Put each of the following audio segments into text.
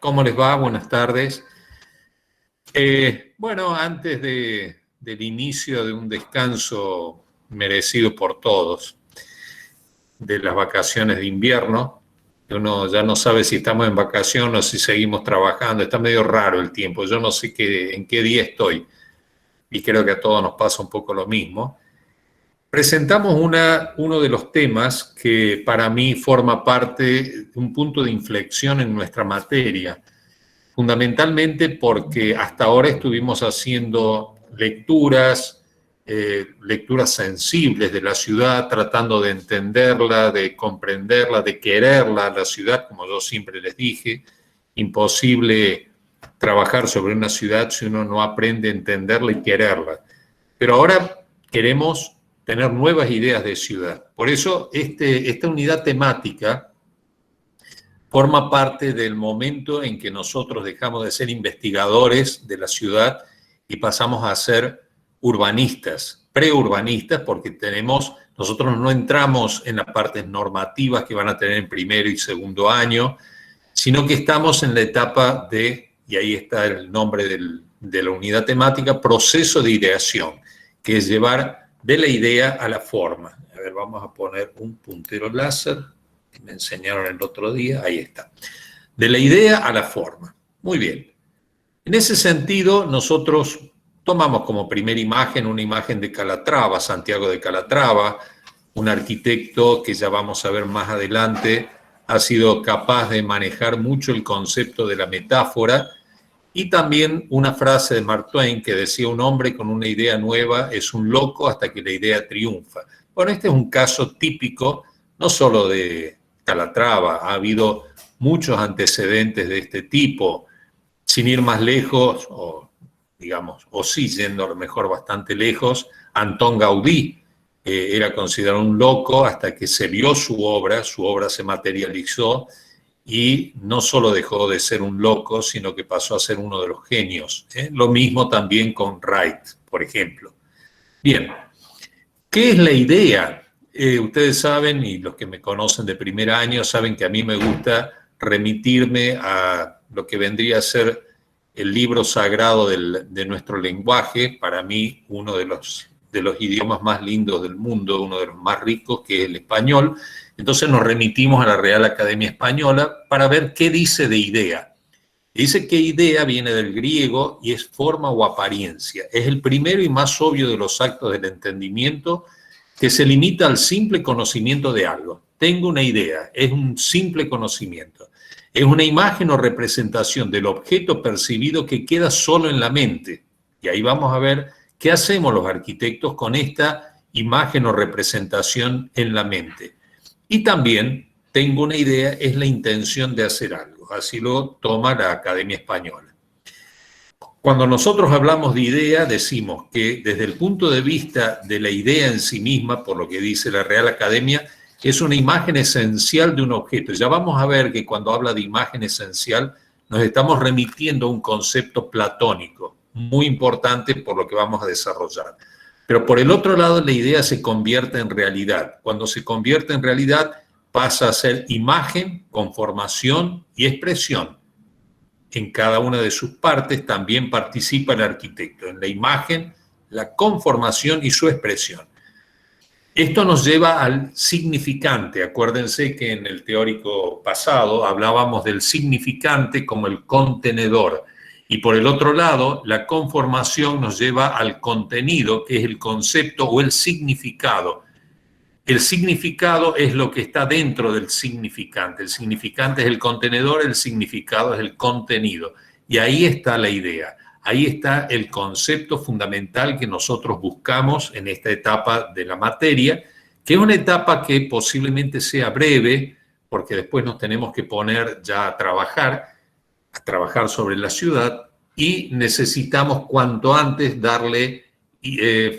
¿Cómo les va? Buenas tardes. Bueno, antes del inicio de un descanso merecido por todos, de las vacaciones de invierno, uno ya no sabe si estamos en vacación o si seguimos trabajando, está medio raro el tiempo, yo no sé en qué día estoy y creo que a todos nos pasa un poco lo mismo. Presentamos uno de los temas que para mí forma parte de un punto de inflexión en nuestra materia, fundamentalmente porque hasta ahora estuvimos haciendo lecturas sensibles de la ciudad, tratando de entenderla, de comprenderla, de quererla, la ciudad, como yo siempre les dije. Imposible trabajar sobre una ciudad si uno no aprende a entenderla y quererla. Pero ahora queremos tener nuevas ideas de ciudad. Por eso esta unidad temática forma parte del momento en que nosotros dejamos de ser investigadores de la ciudad y pasamos a ser urbanistas, preurbanistas, porque nosotros no entramos en las partes normativas que van a tener en primero y segundo año, sino que estamos en la etapa y ahí está el nombre de la unidad temática, proceso de ideación, que es llevar de la idea a la forma. A ver, vamos a poner un puntero láser que me enseñaron el otro día, ahí está. De la idea a la forma. Muy bien. En ese sentido, nosotros tomamos como primera imagen una imagen de Calatrava, Santiago de Calatrava, un arquitecto que ya vamos a ver más adelante, ha sido capaz de manejar mucho el concepto de la metáfora, y también una frase de Mark Twain que decía: un hombre con una idea nueva es un loco hasta que la idea triunfa. Bueno, este es un caso típico, no solo de Calatrava, ha habido muchos antecedentes de este tipo, sin ir más lejos, o sí yendo a lo mejor bastante lejos. Antón Gaudí era considerado un loco hasta que se vio su obra se materializó, y no solo dejó de ser un loco, sino que pasó a ser uno de los genios. Lo mismo también con Wright, por ejemplo. Bien, ¿qué es la idea? Ustedes saben, y los que me conocen de primer año saben que a mí me gusta remitirme a lo que vendría a ser el libro sagrado de nuestro lenguaje, para mí uno de los idiomas más lindos del mundo, uno de los más ricos, que es el español. Entonces nos remitimos a la Real Academia Española para ver qué dice de idea. Dice que idea viene del griego y es forma o apariencia. Es el primero y más obvio de los actos del entendimiento, que se limita al simple conocimiento de algo. Tengo una idea, es un simple conocimiento. Es una imagen o representación del objeto percibido que queda solo en la mente. Y ahí vamos a ver qué hacemos los arquitectos con esta imagen o representación en la mente. Y también tengo una idea, es la intención de hacer algo. Así lo toma la Academia Española. Cuando nosotros hablamos de idea, decimos que desde el punto de vista de la idea en sí misma, por lo que dice la Real Academia, es una imagen esencial de un objeto. Ya vamos a ver que cuando habla de imagen esencial, nos estamos remitiendo a un concepto platónico, muy importante por lo que vamos a desarrollar. Pero por el otro lado, la idea se convierte en realidad. Cuando se convierte en realidad, pasa a ser imagen, conformación y expresión. En cada una de sus partes también participa el arquitecto, en la imagen, la conformación y su expresión. Esto nos lleva al significante. Acuérdense que en el teórico pasado hablábamos del significante como el contenedor. Y por el otro lado, la conformación nos lleva al contenido, que es el concepto o el significado. El significado es lo que está dentro del significante. El significante es el contenedor, el significado es el contenido. Y ahí está la idea. Ahí está el concepto fundamental que nosotros buscamos en esta etapa de la materia, que es una etapa que posiblemente sea breve, porque después nos tenemos que poner ya a trabajar sobre la ciudad, y necesitamos cuanto antes darle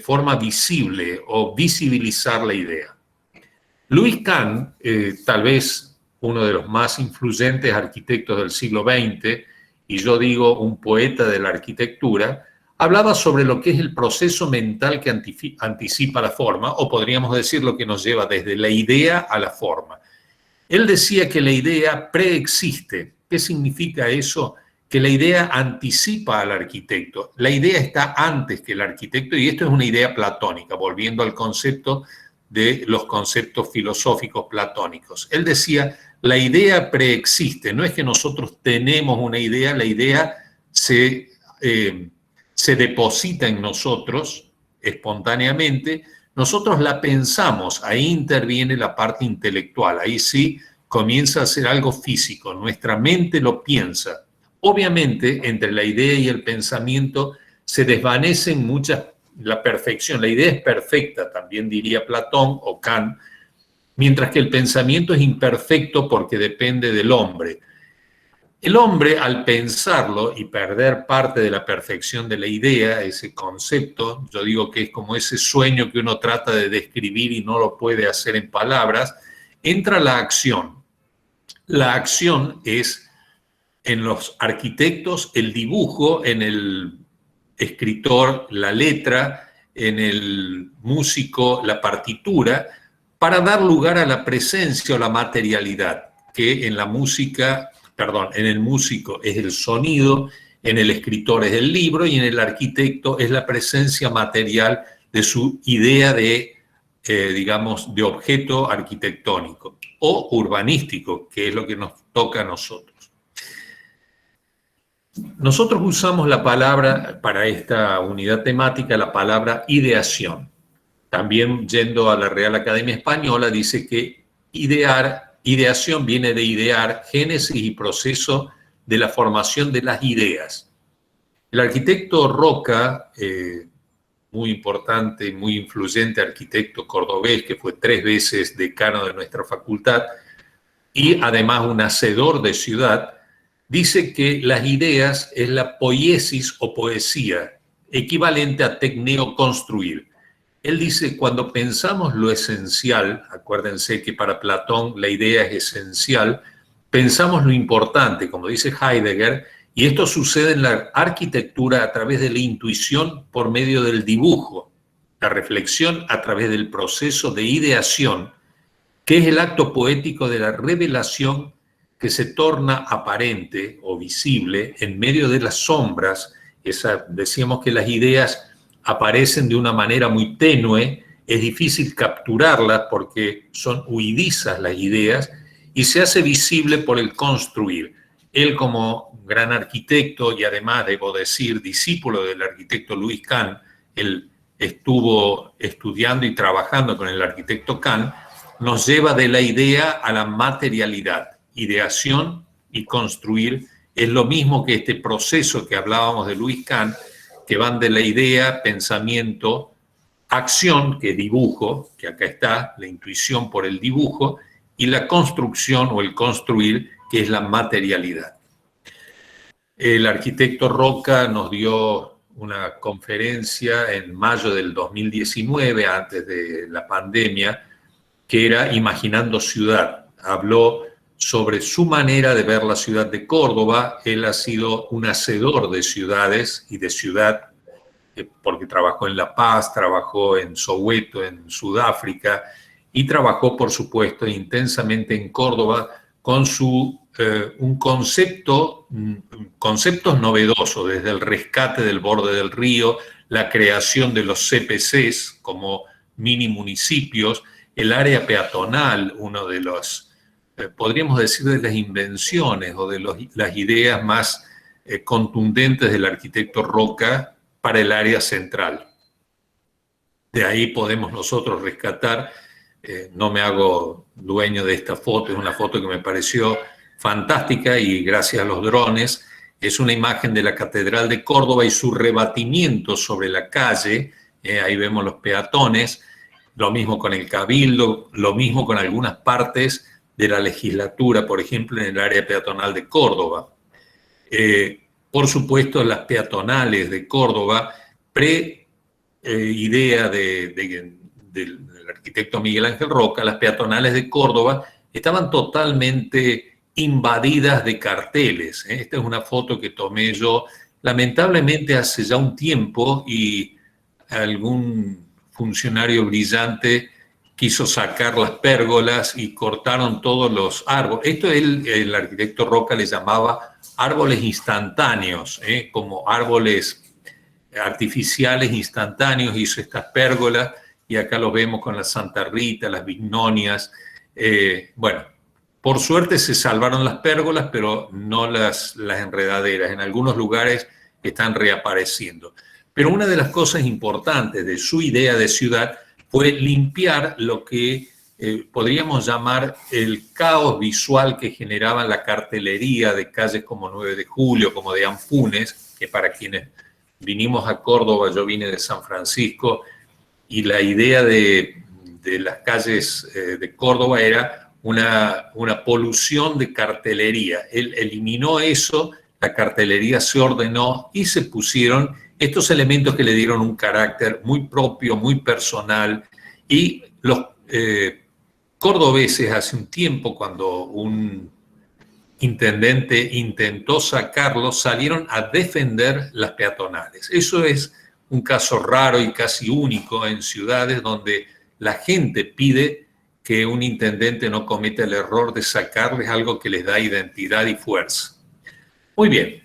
forma visible o visibilizar la idea. Louis Kahn, tal vez uno de los más influyentes arquitectos del siglo XX, y yo digo un poeta de la arquitectura, hablaba sobre lo que es el proceso mental que anticipa la forma, o podríamos decir lo que nos lleva desde la idea a la forma. Él decía que la idea preexiste, ¿Qué significa eso? Que la idea anticipa al arquitecto. La idea está antes que el arquitecto, y esto es una idea platónica, volviendo al concepto de los conceptos filosóficos platónicos. Él decía, la idea preexiste, no es que nosotros tenemos una idea, la idea se deposita en nosotros espontáneamente, nosotros la pensamos, ahí interviene la parte intelectual, ahí sí comienza a ser algo físico, nuestra mente lo piensa. Obviamente, entre la idea y el pensamiento se desvanecen muchas, la perfección, la idea es perfecta, también diría Platón o Kant, mientras que el pensamiento es imperfecto porque depende del hombre. El hombre, al pensarlo y perder parte de la perfección de la idea, ese concepto, yo digo que es como ese sueño que uno trata de describir y no lo puede hacer en palabras, entra la acción. La acción es, en los arquitectos, el dibujo, en el escritor, la letra, en el músico, la partitura, para dar lugar a la presencia o la materialidad, que en la música, perdón, en el músico es el sonido, en el escritor es el libro y en el arquitecto es la presencia material de su idea de, digamos, de objeto arquitectónico o urbanístico, que es lo que nos toca a nosotros. Nosotros usamos la palabra, para esta unidad temática, la palabra ideación. También, yendo a la Real Academia Española, dice que ideación viene de idear, génesis y proceso de la formación de las ideas. El arquitecto Roca, muy importante y muy influyente arquitecto cordobés, que fue 3 veces decano de nuestra facultad y además un hacedor de ciudad, dice que las ideas es la poiesis o poesía, equivalente a tecneo, construir. Él dice, cuando pensamos lo esencial, acuérdense que para Platón la idea es esencial, pensamos lo importante, como dice Heidegger, y esto sucede en la arquitectura a través de la intuición por medio del dibujo, la reflexión a través del proceso de ideación, que es el acto poético de la revelación que se torna aparente o visible en medio de las sombras. Decíamos que las ideas aparecen de una manera muy tenue, es difícil capturarlas porque son huidizas las ideas, y se hace visible por el construir. Él, como gran arquitecto y además, debo decir, discípulo del arquitecto Louis Kahn, él estuvo estudiando y trabajando con el arquitecto Kahn, nos lleva de la idea a la materialidad. Ideación y construir es lo mismo que este proceso que hablábamos de Louis Kahn, que van de la idea, pensamiento, acción, que es dibujo, que acá está, la intuición por el dibujo, y la construcción o el construir, que es la materialidad. El arquitecto Roca nos dio una conferencia en mayo del 2019, antes de la pandemia, que era Imaginando Ciudad. Habló sobre su manera de ver la ciudad de Córdoba. Él ha sido un hacedor de ciudades y de ciudad, porque trabajó en La Paz, trabajó en Soweto, en Sudáfrica, y trabajó, por supuesto, intensamente en Córdoba con conceptos novedosos, desde el rescate del borde del río, la creación de los CPCs como mini municipios, el área peatonal, uno de los, podríamos decir, de las invenciones o de las ideas más contundentes del arquitecto Roca para el área central. De ahí podemos nosotros rescatar, no me hago dueño de esta foto, es una foto que me pareció fantástica y gracias a los drones, es una imagen de la Catedral de Córdoba y su rebatimiento sobre la calle, ahí vemos los peatones, lo mismo con el Cabildo, lo mismo con algunas partes de la legislatura, por ejemplo, en el área peatonal de Córdoba. Por supuesto, las peatonales de Córdoba, idea del arquitecto Miguel Ángel Roca, las peatonales de Córdoba estaban totalmente invadidas de carteles. Esta es una foto que tomé yo, lamentablemente hace ya un tiempo, y algún funcionario brillante quiso sacar las pérgolas y cortaron todos los árboles. Esto el arquitecto Roca le llamaba árboles instantáneos, como árboles artificiales instantáneos, hizo estas pérgolas, y acá lo vemos con la Santa Rita, las bignonias. Bueno, por suerte se salvaron las pérgolas, pero no las enredaderas. En algunos lugares están reapareciendo. Pero una de las cosas importantes de su idea de ciudad fue limpiar lo que podríamos llamar el caos visual que generaba la cartelería de calles como 9 de Julio, como de Anfunes, que para quienes vinimos a Córdoba, yo vine de San Francisco, y la idea de las calles de Córdoba era una polución de cartelería. Él eliminó eso, la cartelería se ordenó y se pusieron estos elementos que le dieron un carácter muy propio, muy personal, y los cordobeses hace un tiempo, cuando un intendente intentó sacarlos, salieron a defender las peatonales. Eso es un caso raro y casi único en ciudades donde la gente pide que un intendente no cometa el error de sacarles algo que les da identidad y fuerza. Muy bien.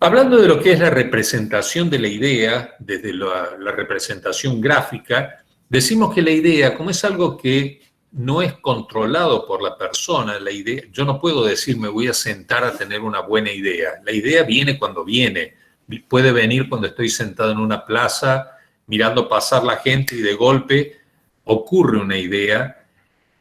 Hablando de lo que es la representación de la idea, desde la representación gráfica, decimos que la idea, como es algo que no es controlado por la persona, la idea, yo no puedo decir me voy a sentar a tener una buena idea. La idea viene cuando viene. Puede venir cuando estoy sentado en una plaza mirando pasar la gente y de golpe ocurre una idea,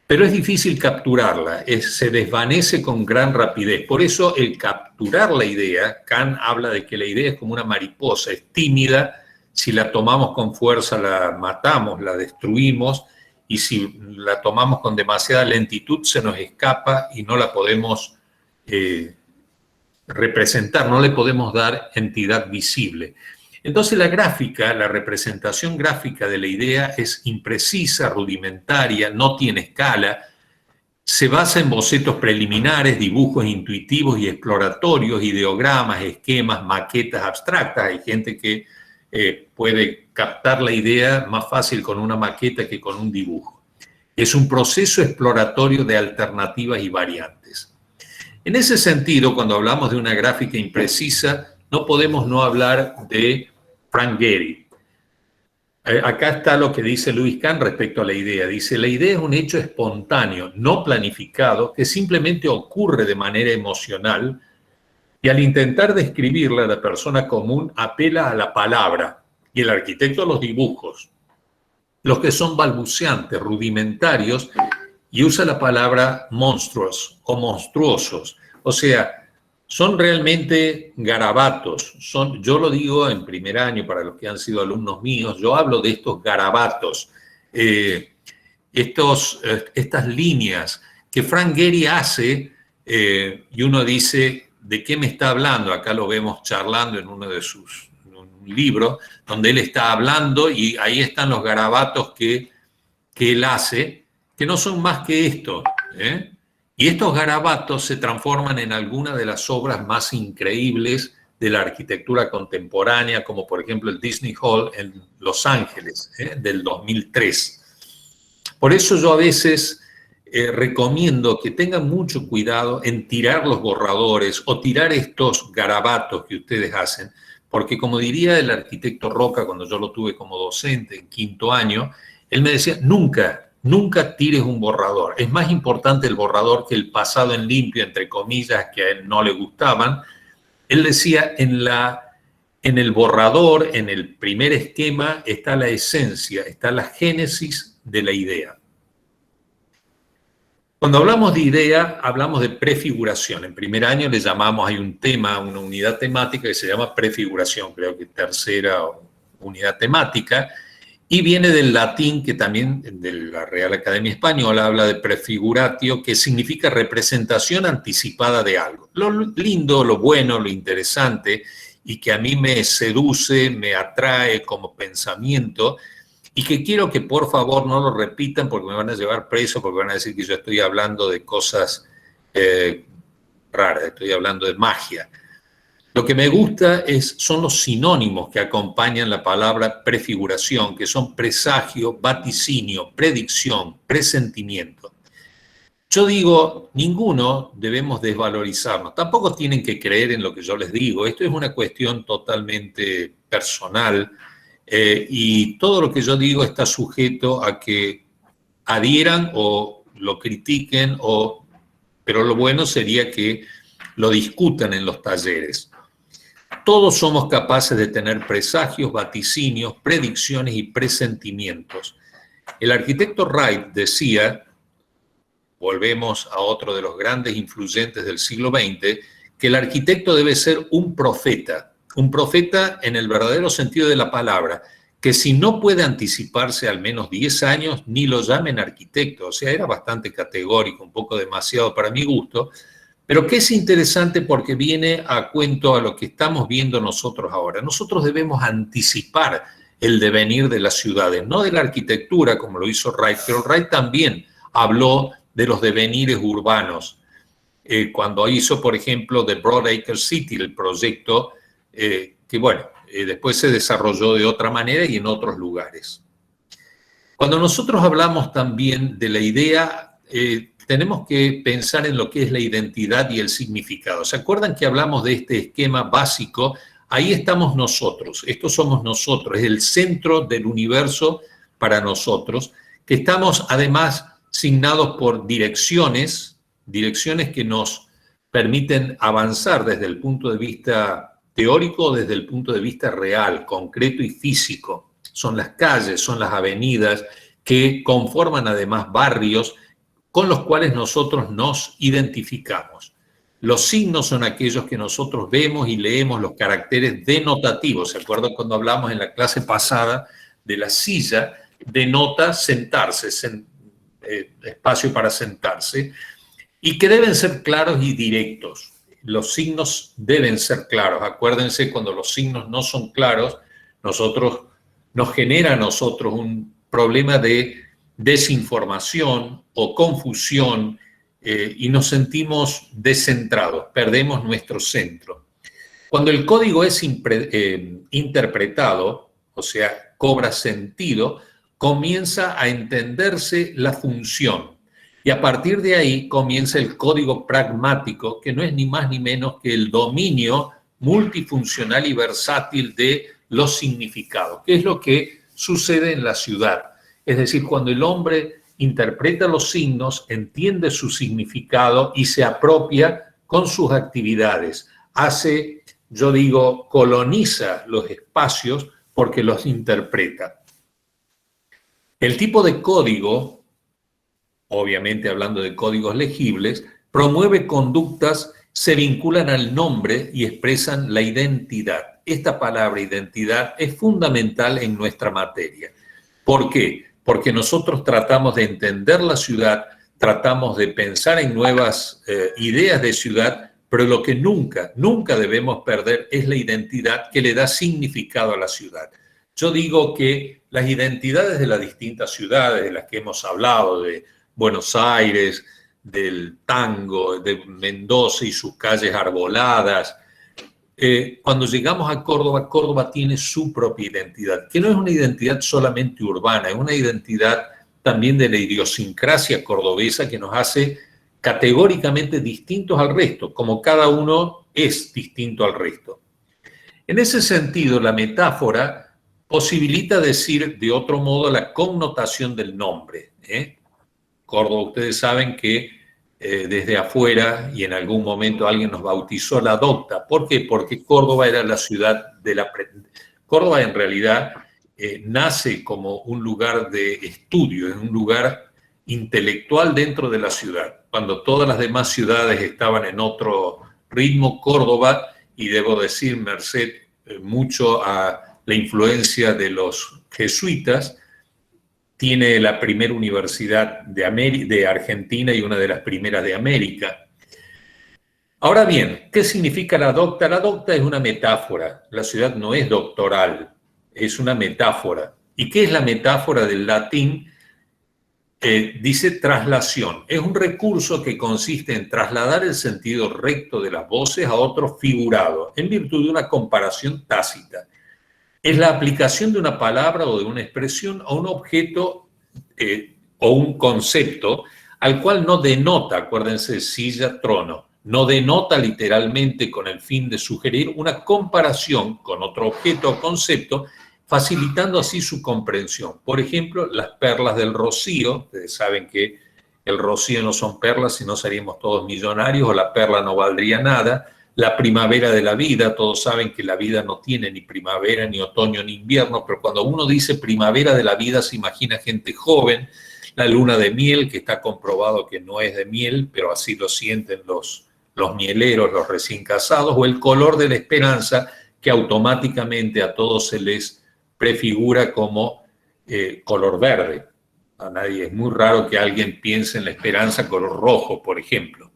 pero es difícil capturarla, se desvanece con gran rapidez. Por eso el capturar la idea, Kant habla de que la idea es como una mariposa, es tímida, si la tomamos con fuerza la matamos, la destruimos, y si la tomamos con demasiada lentitud se nos escapa y no la podemos representar, no le podemos dar entidad visible. Entonces la gráfica, la representación gráfica de la idea es imprecisa, rudimentaria, no tiene escala, se basa en bocetos preliminares, dibujos intuitivos y exploratorios, ideogramas, esquemas, maquetas abstractas. Hay gente que puede captar la idea más fácil con una maqueta que con un dibujo. Es un proceso exploratorio de alternativas y variantes. En ese sentido, cuando hablamos de una gráfica imprecisa, no podemos no hablar de Frank Gehry. Acá está lo que dice Louis Kahn respecto a la idea. Dice, la idea es un hecho espontáneo, no planificado, que simplemente ocurre de manera emocional, y al intentar describirla, la persona común apela a la palabra y el arquitecto a los dibujos, los que son balbuceantes, rudimentarios, y usa la palabra monstruos o monstruosos. O sea, son realmente garabatos. Yo lo digo en primer año para los que han sido alumnos míos, yo hablo de estos garabatos, estas líneas que Frank Gehry hace, y uno dice, ¿de qué me está hablando? Acá lo vemos charlando en uno de sus libros, donde él está hablando y ahí están los garabatos que él hace, que no son más que esto, Y estos garabatos se transforman en algunas de las obras más increíbles de la arquitectura contemporánea, como por ejemplo el Disney Hall en Los Ángeles, del 2003. Por eso yo a veces recomiendo que tengan mucho cuidado en tirar los borradores o tirar estos garabatos que ustedes hacen, porque como diría el arquitecto Roca cuando yo lo tuve como docente en quinto año, él me decía, nunca tires un borrador. Es más importante el borrador que el pasado en limpio, entre comillas, que a él no le gustaban. Él decía, en el borrador, en el primer esquema, está la esencia, está la génesis de la idea. Cuando hablamos de idea, hablamos de prefiguración. En primer año le llamamos, hay un tema, una unidad temática que se llama prefiguración, creo que tercera unidad temática, y viene del latín, que también de la Real Academia Española habla de prefiguratio, que significa representación anticipada de algo. Lo lindo, lo bueno, lo interesante, y que a mí me seduce, me atrae como pensamiento, y que quiero que por favor no lo repitan porque me van a llevar preso, porque van a decir que yo estoy hablando de cosas raras, estoy hablando de magia. Lo que me gusta son los sinónimos que acompañan la palabra prefiguración, que son presagio, vaticinio, predicción, presentimiento. Yo digo, ninguno debemos desvalorizarnos. Tampoco tienen que creer en lo que yo les digo. Esto es una cuestión totalmente personal y todo lo que yo digo está sujeto a que adhieran o lo critiquen, pero lo bueno sería que lo discutan en los talleres. Todos somos capaces de tener presagios, vaticinios, predicciones y presentimientos. El arquitecto Wright decía, volvemos a otro de los grandes influyentes del siglo XX, que el arquitecto debe ser un profeta en el verdadero sentido de la palabra, que si no puede anticiparse al menos 10 años, ni lo llamen arquitecto. O sea, era bastante categórico, un poco demasiado para mi gusto, pero que es interesante porque viene a cuento a lo que estamos viendo nosotros ahora. Nosotros debemos anticipar el devenir de las ciudades, no de la arquitectura como lo hizo Wright, pero Wright también habló de los devenires urbanos. Cuando hizo, por ejemplo, The Broadacre City, el proyecto que, bueno, después se desarrolló de otra manera y en otros lugares. Cuando nosotros hablamos también de la idea, tenemos que pensar en lo que es la identidad y el significado. ¿Se acuerdan que hablamos de este esquema básico? Ahí estamos nosotros, estos somos nosotros, es el centro del universo para nosotros, que estamos además signados por direcciones que nos permiten avanzar desde el punto de vista teórico o desde el punto de vista real, concreto y físico. Son las calles, son las avenidas que conforman además barrios con los cuales nosotros nos identificamos. Los signos son aquellos que nosotros vemos y leemos, los caracteres denotativos. ¿Se acuerdan cuando hablamos en la clase pasada de la silla? Denota sentarse, espacio para sentarse, y que deben ser claros y directos. Los signos deben ser claros. Acuérdense, cuando los signos no son claros, nos genera a nosotros un problema de desinformación o confusión y nos sentimos descentrados, perdemos nuestro centro. Cuando el código es interpretado, o sea, cobra sentido, comienza a entenderse la función. Y a partir de ahí comienza el código pragmático, que no es ni más ni menos que el dominio multifuncional y versátil de los significados, que es lo que sucede en la ciudad. Es decir, cuando el hombre interpreta los signos, entiende su significado y se apropia con sus actividades. Coloniza los espacios porque los interpreta. El tipo de código, obviamente hablando de códigos legibles, promueve conductas, se vinculan al nombre y expresan la identidad. Esta palabra identidad es fundamental en nuestra materia. ¿Por qué? Porque nosotros tratamos de entender la ciudad, tratamos de pensar en nuevas ideas de ciudad, pero lo que nunca debemos perder es la identidad que le da significado a la ciudad. Yo digo que las identidades de las distintas ciudades de las que hemos hablado, de Buenos Aires, del tango, de Mendoza y sus calles arboladas, cuando llegamos a Córdoba, Córdoba tiene su propia identidad, que no es una identidad solamente urbana, es una identidad también de la idiosincrasia cordobesa que nos hace categóricamente distintos al resto, como cada uno es distinto al resto. En ese sentido, la metáfora posibilita decir de otro modo la connotación del nombre. Córdoba, ustedes saben que desde afuera, y en algún momento alguien nos bautizó la docta. ¿Por qué? Porque Córdoba era la ciudad de la... Córdoba en realidad nace como un lugar de estudio, es un lugar intelectual dentro de la ciudad. Cuando todas las demás ciudades estaban en otro ritmo, Córdoba, y debo decir, merced mucho a la influencia de los jesuitas, tiene la primera universidad de Argentina y una de las primeras de América. Ahora bien, ¿qué significa la docta? La docta es una metáfora. La ciudad no es doctoral, es una metáfora. ¿Y qué es la metáfora del latín? dice traslación. Es un recurso que consiste en trasladar el sentido recto de las voces a otro figurado, en virtud de una comparación tácita. Es la aplicación de una palabra o de una expresión a un objeto o un concepto al cual no denota, acuérdense, silla, trono, no denota literalmente con el fin de sugerir una comparación con otro objeto o concepto, facilitando así su comprensión. Por ejemplo, las perlas del rocío, ustedes saben que el rocío no son perlas, si no seríamos todos millonarios, o la perla no valdría nada. La primavera de la vida, todos saben que la vida no tiene ni primavera, ni otoño, ni invierno, pero cuando uno dice primavera de la vida se imagina gente joven. La luna de miel, que está comprobado que no es de miel, pero así lo sienten los mieleros, los recién casados, o el color de la esperanza, que automáticamente a todos se les prefigura como color verde. A nadie, es muy raro que alguien piense en la esperanza color rojo, por ejemplo.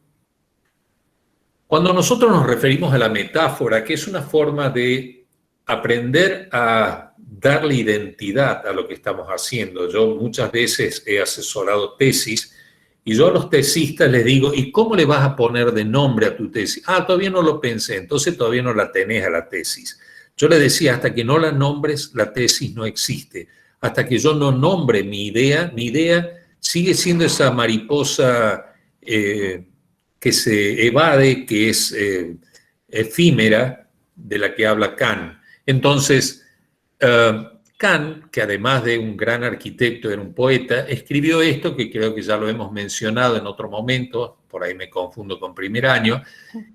Cuando nosotros nos referimos a la metáfora, que es una forma de aprender a darle identidad a lo que estamos haciendo. Yo muchas veces he asesorado tesis y yo a los tesistas les digo, ¿y cómo le vas a poner de nombre a tu tesis? Ah, todavía no lo pensé, entonces todavía no la tenés a la tesis. Yo le decía, hasta que no la nombres, la tesis no existe. Hasta que yo no nombre mi idea sigue siendo esa mariposa que se evade, que es efímera, de la que habla Kant. Entonces, Kant, que además de un gran arquitecto era un poeta, escribió esto, que creo que ya lo hemos mencionado en otro momento, por ahí me confundo con primer año.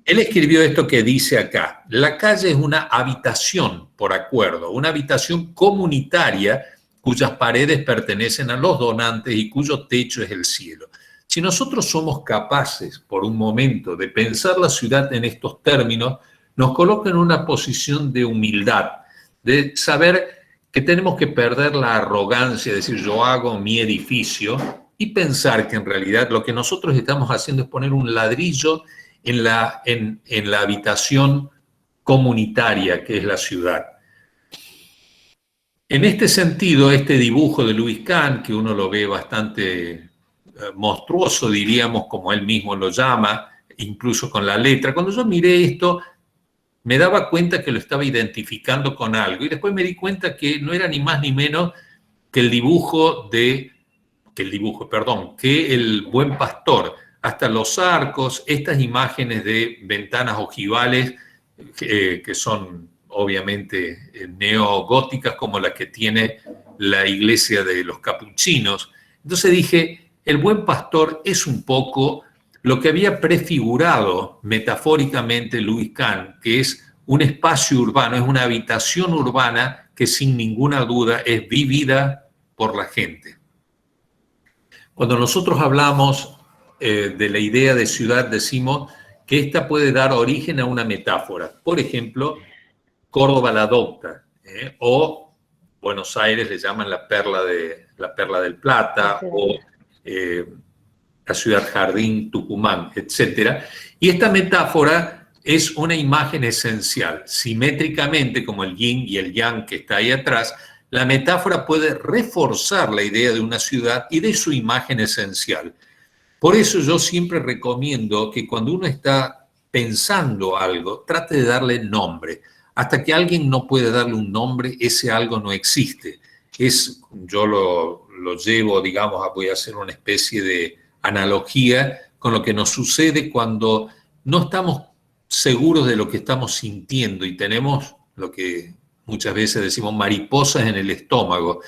Él escribió esto que dice acá: la calle es una habitación por acuerdo, una habitación comunitaria cuyas paredes pertenecen a los donantes y cuyo techo es el cielo. Si nosotros somos capaces, por un momento, de pensar la ciudad en estos términos, nos coloca en una posición de humildad, de saber que tenemos que perder la arrogancia, de decir yo hago mi edificio, y pensar que en realidad lo que nosotros estamos haciendo es poner un ladrillo en la habitación comunitaria que es la ciudad. En este sentido, este dibujo de Louis Kahn, que uno lo ve bastante monstruoso, diríamos, como él mismo lo llama, incluso con la letra, cuando yo miré esto, me daba cuenta que lo estaba identificando con algo, y después me di cuenta que no era ni más ni menos que el el buen pastor. Hasta los arcos, estas imágenes de ventanas ojivales, que son obviamente neogóticas, como la que tiene la iglesia de los capuchinos. Entonces dije, el buen pastor es un poco lo que había prefigurado metafóricamente Louis Kahn, que es un espacio urbano, es una habitación urbana que sin ninguna duda es vivida por la gente. Cuando nosotros hablamos de la idea de ciudad, decimos que esta puede dar origen a una metáfora. Por ejemplo, Córdoba la adopta, o Buenos Aires le llaman la perla del Plata, o la ciudad jardín, Tucumán, etc. Y esta metáfora es una imagen esencial. Simétricamente, como el yin y el yang que está ahí atrás, la metáfora puede reforzar la idea de una ciudad y de su imagen esencial. Por eso yo siempre recomiendo que cuando uno está pensando algo, trate de darle nombre. Hasta que alguien no puede darle un nombre, ese algo no existe. Yo lo llevo, digamos, voy a hacer una especie de analogía con lo que nos sucede cuando no estamos seguros de lo que estamos sintiendo y tenemos lo que muchas veces decimos mariposas en el estómago.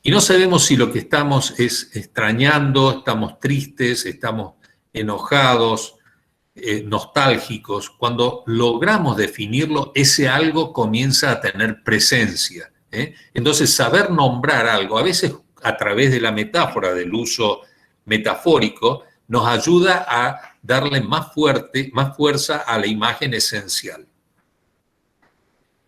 Y no sabemos si lo que estamos es extrañando, estamos tristes, estamos enojados, nostálgicos. Cuando logramos definirlo, ese algo comienza a tener presencia. Entonces, saber nombrar algo, a veces a través de la metáfora, del uso metafórico, nos ayuda a darle más fuerza a la imagen esencial.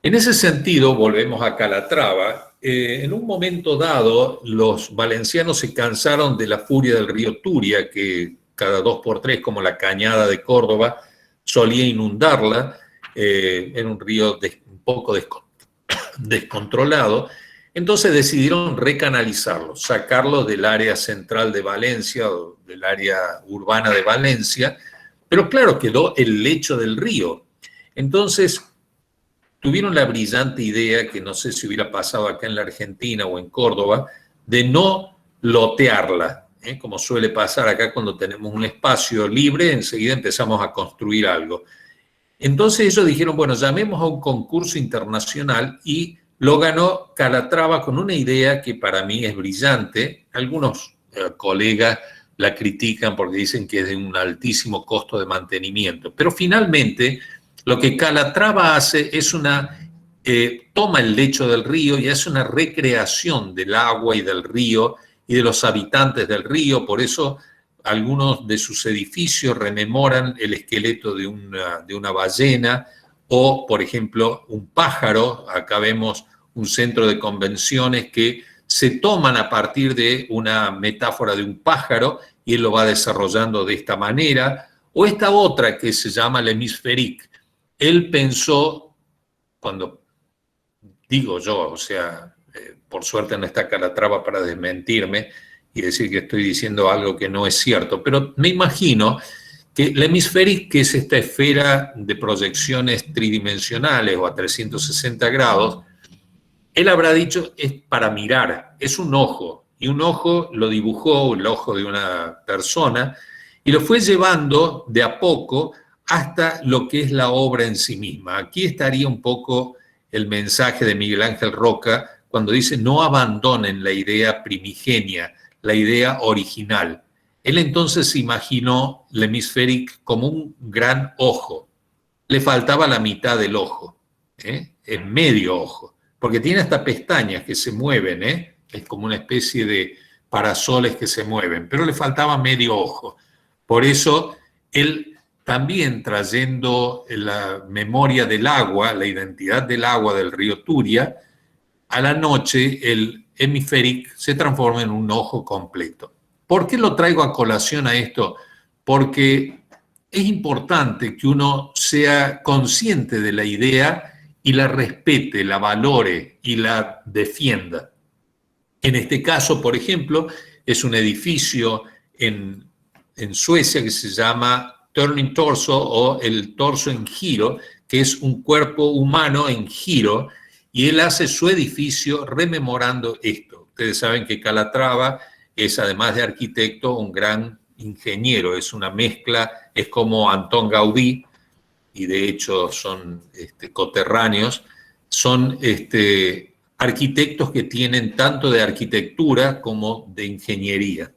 En ese sentido, volvemos a Calatrava. En un momento dado, los valencianos se cansaron de la furia del río Turia, que cada 2 por 3, como la Cañada de Córdoba, solía inundarla. Era un río un poco descontrolado. Entonces decidieron recanalizarlos, sacarlos del área central de Valencia o del área urbana de Valencia, pero claro, quedó el lecho del río. Entonces tuvieron la brillante idea, que no sé si hubiera pasado acá en la Argentina o en Córdoba, de no lotearla, como suele pasar acá cuando tenemos un espacio libre, enseguida empezamos a construir algo. Entonces ellos dijeron, bueno, llamemos a un concurso internacional y lo ganó Calatrava con una idea que para mí es brillante. Algunos colegas la critican porque dicen que es de un altísimo costo de mantenimiento, pero finalmente lo que Calatrava hace es toma el lecho del río y hace una recreación del agua y del río y de los habitantes del río. Por eso algunos de sus edificios rememoran el esqueleto de una ballena o, por ejemplo, un pájaro. Acá vemos un centro de convenciones que se toman a partir de una metáfora de un pájaro y él lo va desarrollando de esta manera. O esta otra que se llama l'hémisphérique. Él pensó, cuando digo yo, o sea, por suerte no está Calatrava para desmentirme y decir que estoy diciendo algo que no es cierto, pero me imagino que l'hémisphérique, que es esta esfera de proyecciones tridimensionales o a 360 grados, él habrá dicho es para mirar, es un ojo, y un ojo lo dibujó, el ojo de una persona, y lo fue llevando de a poco hasta lo que es la obra en sí misma. Aquí estaría un poco el mensaje de Miguel Ángel Roca cuando dice no abandonen la idea primigenia, la idea original. Él entonces imaginó l'hémisphérique como un gran ojo. Le faltaba la mitad del ojo, es medio ojo, porque tiene hasta pestañas que se mueven, es como una especie de parasoles que se mueven, pero le faltaba medio ojo. Por eso él también, trayendo la memoria del agua, la identidad del agua del río Turia, a la noche el hemisférico se transforma en un ojo completo. ¿Por qué lo traigo a colación a esto? Porque es importante que uno sea consciente de la idea y la respete, la valore y la defienda. En este caso, por ejemplo, es un edificio en Suecia que se llama Turning Torso o el torso en giro, que es un cuerpo humano en giro, y él hace su edificio rememorando esto. Ustedes saben que Calatrava es, además de arquitecto, un gran ingeniero, es una mezcla, es como Antón Gaudí, y de hecho son coterráneos, son arquitectos que tienen tanto de arquitectura como de ingeniería.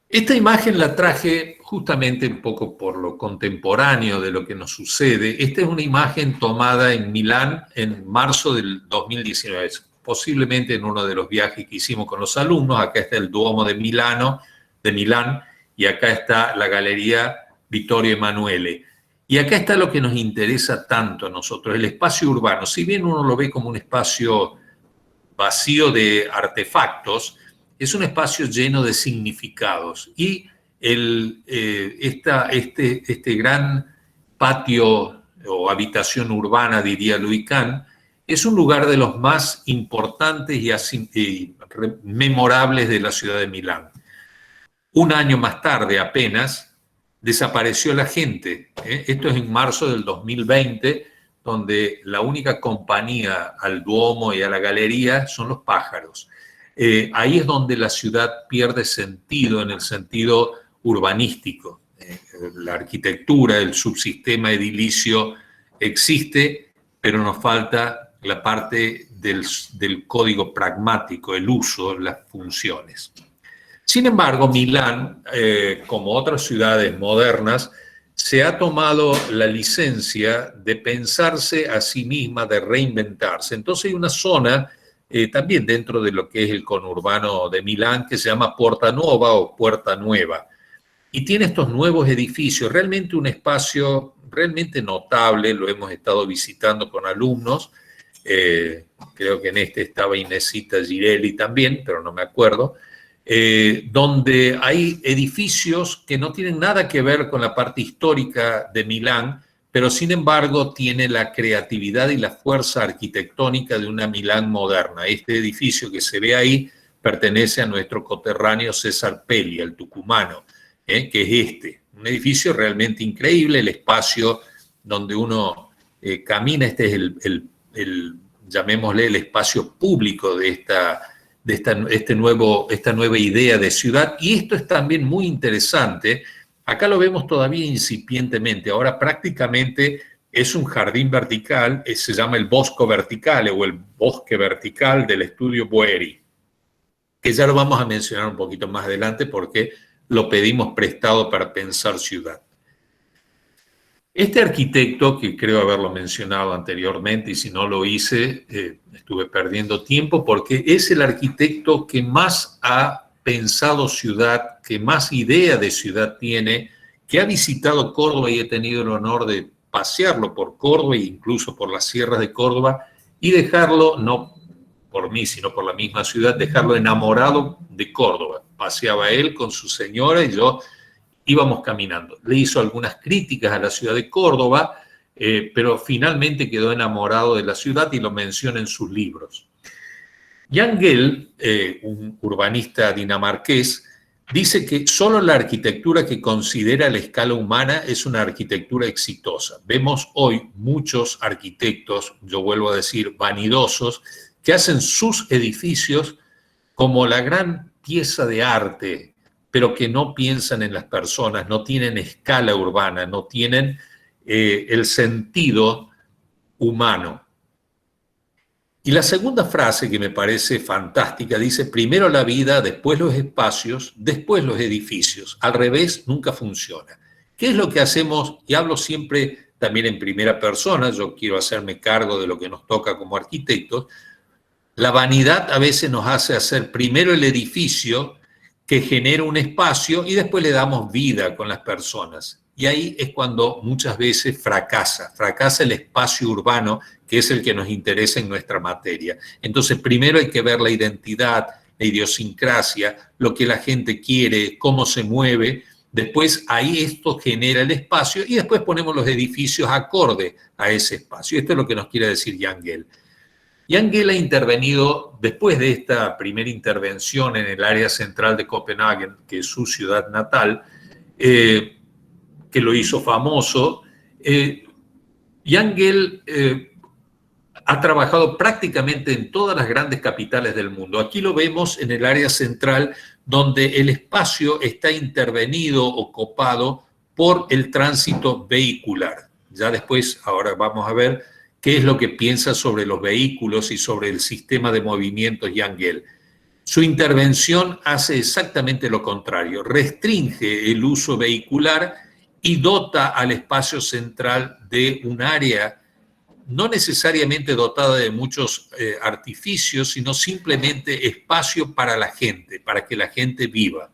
Esta imagen la traje justamente un poco por lo contemporáneo de lo que nos sucede. Esta es una imagen tomada en Milán en marzo del 2019, posiblemente en uno de los viajes que hicimos con los alumnos. Acá está el Duomo de Milán, y acá está la Galería Vittorio Emanuele. Y acá está lo que nos interesa tanto a nosotros, el espacio urbano. Si bien uno lo ve como un espacio vacío de artefactos, es un espacio lleno de significados. Y este gran patio o habitación urbana, diría Louis Kahn, es un lugar de los más importantes y memorables de la ciudad de Milán. Un año más tarde apenas desapareció la gente. Esto es en marzo del 2020, donde la única compañía al Duomo y a la galería son los pájaros. Ahí es donde la ciudad pierde sentido en el sentido urbanístico. La arquitectura, el subsistema edilicio existe, pero nos falta la parte del código pragmático, el uso, las funciones. Sin embargo, Milán, como otras ciudades modernas, se ha tomado la licencia de pensarse a sí misma, de reinventarse. Entonces hay una zona también dentro de lo que es el conurbano de Milán que se llama Porta Nuova o Puerta Nueva. Y tiene estos nuevos edificios, realmente un espacio realmente notable, lo hemos estado visitando con alumnos. Creo que en este estaba Inesita Girelli también, pero no me acuerdo. Donde hay edificios que no tienen nada que ver con la parte histórica de Milán, pero sin embargo tiene la creatividad y la fuerza arquitectónica de una Milán moderna. Este edificio que se ve ahí pertenece a nuestro coterráneo César Pelli, el tucumano, que es un edificio realmente increíble, el espacio donde uno camina, este es llamémosle el espacio público de esta nueva idea de ciudad, y esto es también muy interesante. Acá lo vemos todavía incipientemente, ahora prácticamente es un jardín vertical, se llama el Bosco Verticale o el Bosque Vertical del Estudio Boeri, que ya lo vamos a mencionar un poquito más adelante porque lo pedimos prestado para pensar ciudad. Este arquitecto, que creo haberlo mencionado anteriormente, y si no lo hice, estuve perdiendo tiempo, porque es el arquitecto que más ha pensado ciudad, que más idea de ciudad tiene, que ha visitado Córdoba y he tenido el honor de pasearlo por Córdoba e incluso por las sierras de Córdoba y dejarlo, no por mí, sino por la misma ciudad, dejarlo enamorado de Córdoba. Paseaba él con su señora y yo íbamos caminando. Le hizo algunas críticas a la ciudad de Córdoba, pero finalmente quedó enamorado de la ciudad y lo menciona en sus libros. Jan Gehl, un urbanista dinamarqués, dice que solo la arquitectura que considera la escala humana es una arquitectura exitosa. Vemos hoy muchos arquitectos, yo vuelvo a decir, vanidosos, que hacen sus edificios como la gran pieza de arte, pero que no piensan en las personas, no tienen escala urbana, no tienen el sentido humano. Y la segunda frase que me parece fantástica dice, primero la vida, después los espacios, después los edificios. Al revés, nunca funciona. ¿Qué es lo que hacemos? Y hablo siempre también en primera persona, yo quiero hacerme cargo de lo que nos toca como arquitectos. La vanidad a veces nos hace hacer primero el edificio que genera un espacio y después le damos vida con las personas. Y ahí es cuando muchas veces fracasa el espacio urbano, que es el que nos interesa en nuestra materia. Entonces, primero hay que ver la identidad, la idiosincrasia, lo que la gente quiere, cómo se mueve. Después ahí esto genera el espacio y después ponemos los edificios acorde a ese espacio. Esto es lo que nos quiere decir Jan Gehl. Jan Gehl ha intervenido, después de esta primera intervención en el área central de Copenhague, que es su ciudad natal, que lo hizo famoso. Jan Gehl ha trabajado prácticamente en todas las grandes capitales del mundo. Aquí lo vemos en el área central, donde el espacio está intervenido o copado por el tránsito vehicular. Ya después, ahora vamos a ver qué es lo que piensa sobre los vehículos y sobre el sistema de movimientos Jan Gehl. Su intervención hace exactamente lo contrario, restringe el uso vehicular y dota al espacio central de un área no necesariamente dotada de muchos artificios, sino simplemente espacio para la gente, para que la gente viva.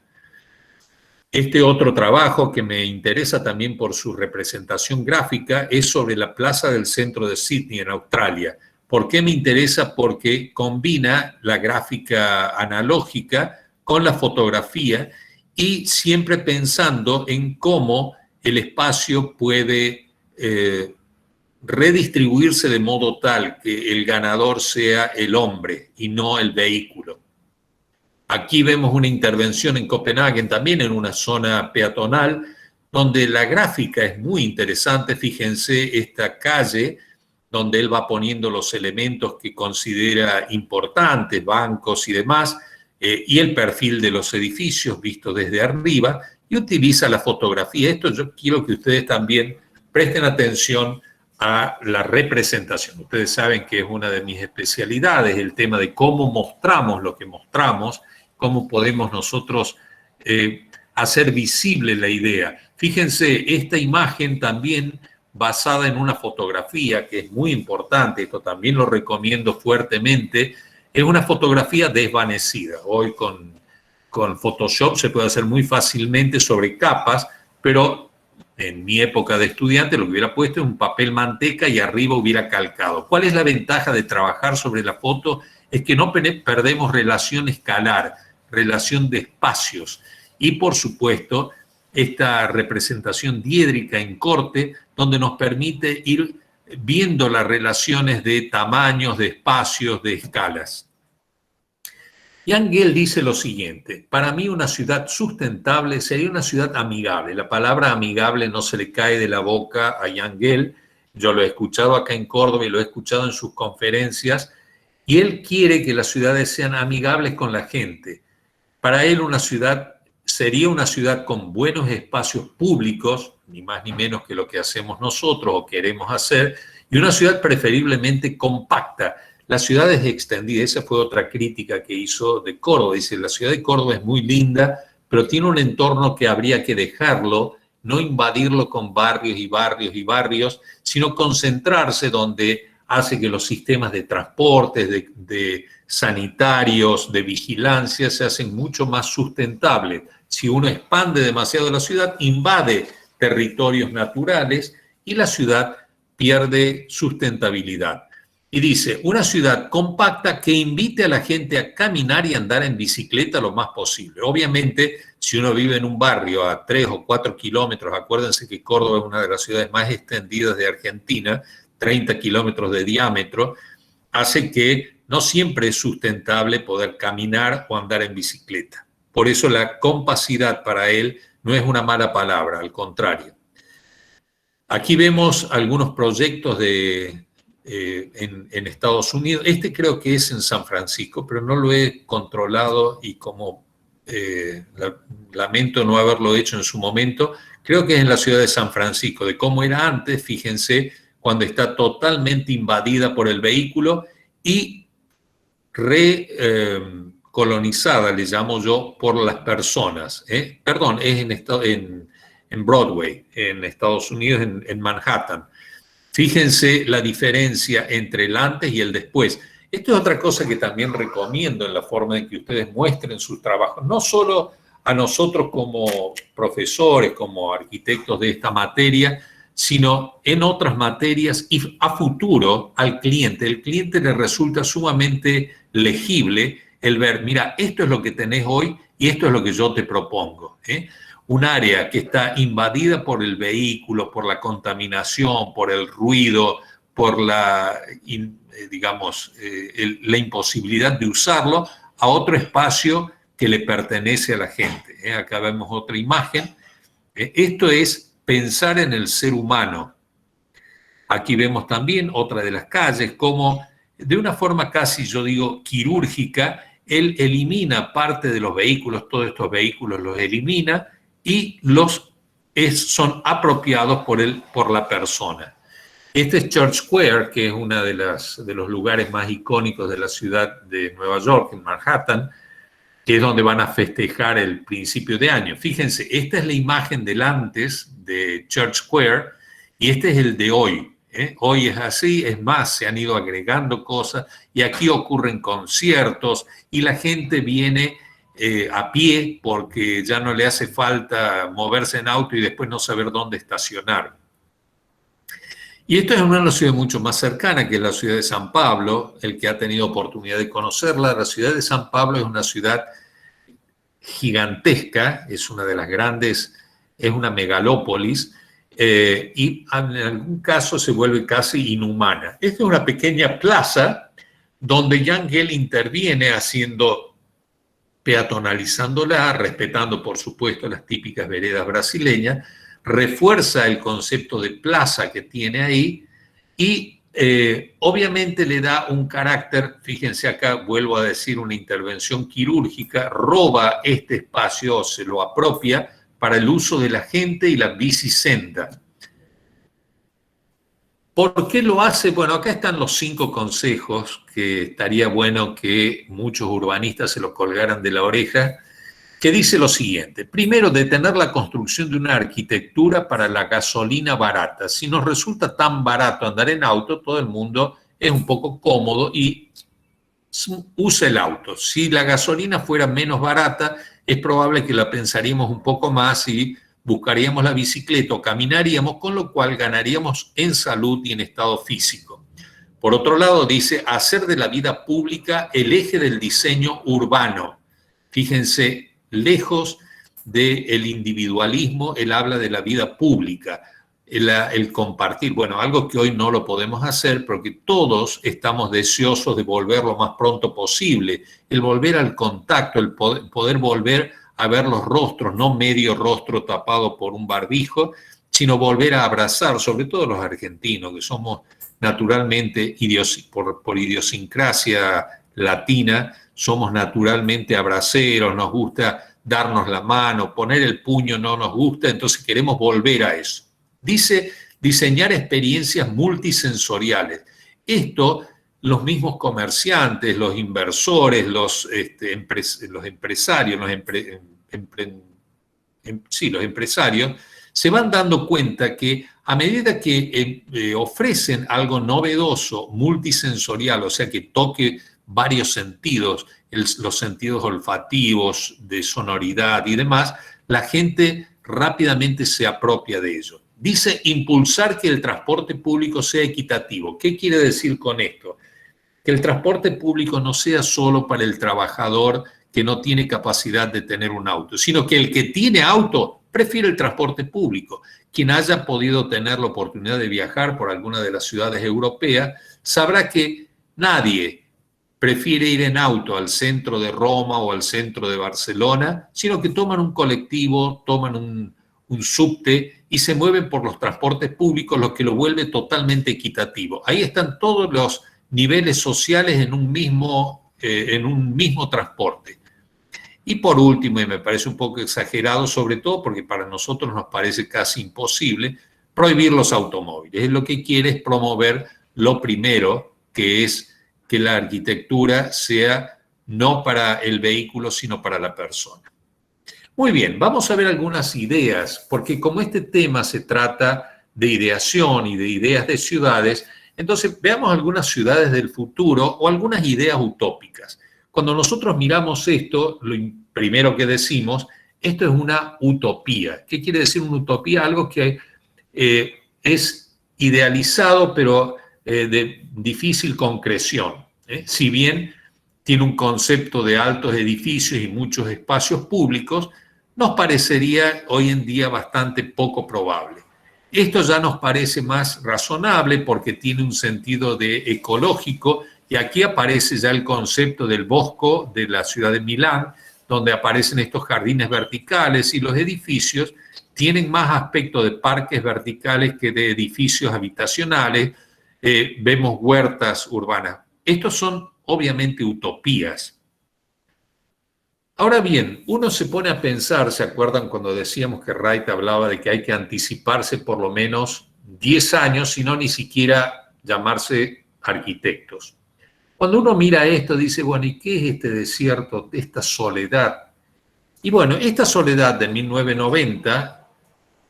Este otro trabajo que me interesa también por su representación gráfica es sobre la plaza del centro de Sydney en Australia. ¿Por qué me interesa? Porque combina la gráfica analógica con la fotografía y siempre pensando en cómo el espacio puede redistribuirse de modo tal que el ganador sea el hombre y no el vehículo. Aquí vemos una intervención en Copenhague, también en una zona peatonal, donde la gráfica es muy interesante. Fíjense esta calle donde él va poniendo los elementos que considera importantes, bancos y demás, y el perfil de los edificios visto desde arriba, y utiliza la fotografía. Esto yo quiero que ustedes también presten atención a la representación. Ustedes saben que es una de mis especialidades, el tema de cómo mostramos lo que mostramos, cómo podemos nosotros hacer visible la idea. Fíjense, esta imagen también basada en una fotografía que es muy importante, esto también lo recomiendo fuertemente, es una fotografía desvanecida. Hoy con Photoshop se puede hacer muy fácilmente sobre capas, pero en mi época de estudiante lo que hubiera puesto es un papel manteca y arriba hubiera calcado. ¿Cuál es la ventaja de trabajar sobre la foto? Es que no perdemos relación escalar, relación de espacios. Y por supuesto, esta representación diédrica en corte, donde nos permite ir viendo las relaciones de tamaños, de espacios, de escalas. Jan Gehl dice lo siguiente: para mí una ciudad sustentable sería una ciudad amigable. La palabra amigable no se le cae de la boca a Jan Gehl. Yo lo he escuchado acá en Córdoba y lo he escuchado en sus conferencias, y él quiere que las ciudades sean amigables con la gente. Para él una ciudad sería una ciudad con buenos espacios públicos, ni más ni menos que lo que hacemos nosotros o queremos hacer, y una ciudad preferiblemente compacta. La ciudad es extendida, esa fue otra crítica que hizo de Córdoba. Dice, la ciudad de Córdoba es muy linda, pero tiene un entorno que habría que dejarlo, no invadirlo con barrios y barrios y barrios, sino concentrarse donde hace que los sistemas de transportes, de sanitarios, de vigilancia se hacen mucho más sustentables. Si uno expande demasiado la ciudad, invade territorios naturales y la ciudad pierde sustentabilidad. Y dice, una ciudad compacta que invite a la gente a caminar y andar en bicicleta lo más posible. Obviamente, si uno vive en un barrio a 3 o 4 kilómetros, acuérdense que Córdoba es una de las ciudades más extendidas de Argentina, 30 kilómetros de diámetro, hace que no siempre es sustentable poder caminar o andar en bicicleta. Por eso la compacidad para él no es una mala palabra, al contrario. Aquí vemos algunos proyectos en Estados Unidos. Este creo que es en San Francisco, pero no lo he controlado y como lamento no haberlo hecho en su momento, creo que es en la ciudad de San Francisco. De cómo era antes, fíjense, cuando está totalmente invadida por el vehículo y recolonizada, le llamo yo, por las personas. Perdón, es en Broadway, en Estados Unidos, en Manhattan. Fíjense la diferencia entre el antes y el después. Esto es otra cosa que también recomiendo en la forma en que ustedes muestren sus trabajos, no solo a nosotros como profesores, como arquitectos de esta materia, sino en otras materias y a futuro al cliente. El cliente le resulta sumamente legible el ver, mira, esto es lo que tenés hoy y esto es lo que yo te propongo. Un área que está invadida por el vehículo, por la contaminación, por el ruido, por la imposibilidad de usarlo, a otro espacio que le pertenece a la gente. Acá vemos otra imagen. Esto es pensar en el ser humano. Aquí vemos también otra de las calles, como de una forma casi, yo digo, quirúrgica, él elimina parte de los vehículos, todos estos vehículos los elimina y son apropiados por la persona. Este es Church Square, que es uno de los lugares más icónicos de la ciudad de Nueva York, en Manhattan, que es donde van a festejar el principio de año. Fíjense, esta es la imagen del antes de Church Square y este es el de hoy. Hoy es así, es más, se han ido agregando cosas y aquí ocurren conciertos y la gente viene a pie porque ya no le hace falta moverse en auto y después no saber dónde estacionar. Y esto es una ciudad mucho más cercana, que es la ciudad de San Pablo. El que ha tenido oportunidad de conocerla, la ciudad de San Pablo es una ciudad gigantesca, es una de las grandes, es una megalópolis, y en algún caso se vuelve casi inhumana. Esta es una pequeña plaza donde Jan Gehl interviene peatonalizándola, respetando por supuesto las típicas veredas brasileñas, refuerza el concepto de plaza que tiene ahí y obviamente le da un carácter, fíjense acá, vuelvo a decir, una intervención quirúrgica, roba este espacio, se lo apropia para el uso de la gente y la bicisenda. ¿Por qué lo hace? Bueno, acá están los 5 consejos que estaría bueno que muchos urbanistas se los colgaran de la oreja, que dice lo siguiente. Primero, detener la construcción de una arquitectura para la gasolina barata. Si nos resulta tan barato andar en auto, todo el mundo es un poco cómodo y usa el auto. Si la gasolina fuera menos barata, es probable que la pensaríamos un poco más y buscaríamos la bicicleta o caminaríamos, con lo cual ganaríamos en salud y en estado físico. Por otro lado, dice, hacer de la vida pública el eje del diseño urbano. Fíjense, lejos del individualismo, él habla de la vida pública, el compartir. Bueno, algo que hoy no lo podemos hacer porque todos estamos deseosos de volver lo más pronto posible, el volver al contacto, el poder volver a ver los rostros, no medio rostro tapado por un barbijo, sino volver a abrazar, sobre todo los argentinos, que somos naturalmente, por idiosincrasia latina, somos naturalmente abraceros, nos gusta darnos la mano, poner el puño no nos gusta, entonces queremos volver a eso. Dice diseñar experiencias multisensoriales. Esto, los mismos comerciantes, los inversores, los empresarios, los empresarios, se van dando cuenta que a medida que ofrecen algo novedoso, multisensorial, o sea, que toque varios sentidos, los sentidos olfativos, de sonoridad y demás, la gente rápidamente se apropia de ello. Dice impulsar que el transporte público sea equitativo. ¿Qué quiere decir con esto? Que el transporte público no sea solo para el trabajador que no tiene capacidad de tener un auto, sino que el que tiene auto prefiere el transporte público. Quien haya podido tener la oportunidad de viajar por alguna de las ciudades europeas sabrá que nadie prefiere ir en auto al centro de Roma o al centro de Barcelona, sino que toman un colectivo, toman un subte y se mueven por los transportes públicos, lo que lo vuelve totalmente equitativo. Ahí están todos los niveles sociales en un mismo transporte. Y por último, y me parece un poco exagerado, sobre todo porque para nosotros nos parece casi imposible, prohibir los automóviles. Es lo que quiere es promover lo primero, que es que la arquitectura sea no para el vehículo, sino para la persona. Muy bien, vamos a ver algunas ideas, porque como este tema se trata de ideación y de ideas de ciudades, entonces veamos algunas ciudades del futuro o algunas ideas utópicas. Cuando nosotros miramos esto, lo primero que decimos, esto es una utopía. ¿Qué quiere decir una utopía? Algo que es idealizado, pero de difícil concreción. Si bien tiene un concepto de altos edificios y muchos espacios públicos, nos parecería hoy en día bastante poco probable. Esto ya nos parece más razonable porque tiene un sentido de ecológico y aquí aparece ya el concepto del Bosco de la ciudad de Milán, donde aparecen estos jardines verticales y los edificios tienen más aspecto de parques verticales que de edificios habitacionales. Vemos huertas urbanas. Estos son obviamente utopías. Ahora bien, uno se pone a pensar, ¿se acuerdan cuando decíamos que Wright hablaba de que hay que anticiparse por lo menos 10 años, si no ni siquiera llamarse arquitectos? Cuando uno mira esto, dice, bueno, ¿y qué es este desierto, esta soledad? Y bueno, esta soledad de 1990,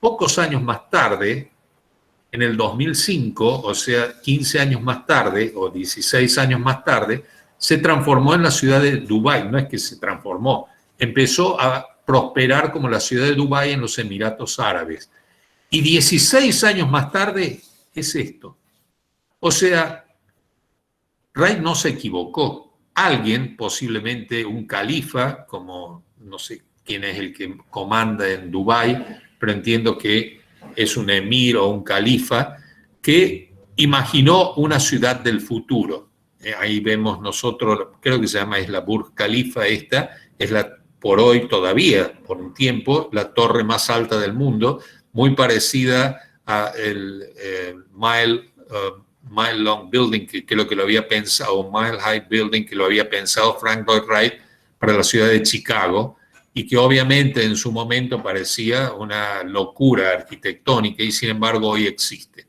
pocos años más tarde, en el 2005, o sea, 15 años más tarde, o 16 años más tarde, se transformó en la ciudad de Dubái. No es que se transformó, empezó a prosperar como la ciudad de Dubái en los Emiratos Árabes. Y 16 años más tarde es esto. O sea, Wright no se equivocó. Alguien, posiblemente un califa, como no sé quién es el que comanda en Dubái, pero entiendo que es un emir o un califa, que imaginó una ciudad del futuro. Ahí vemos nosotros, creo que se llama es la Burj Khalifa esta, es la por hoy todavía, por un tiempo, la torre más alta del mundo, muy parecida a el Mile Long Building, que es lo que lo había pensado, o Mile High Building, que lo había pensado Frank Lloyd Wright para la ciudad de Chicago, y que obviamente en su momento parecía una locura arquitectónica y sin embargo hoy existe.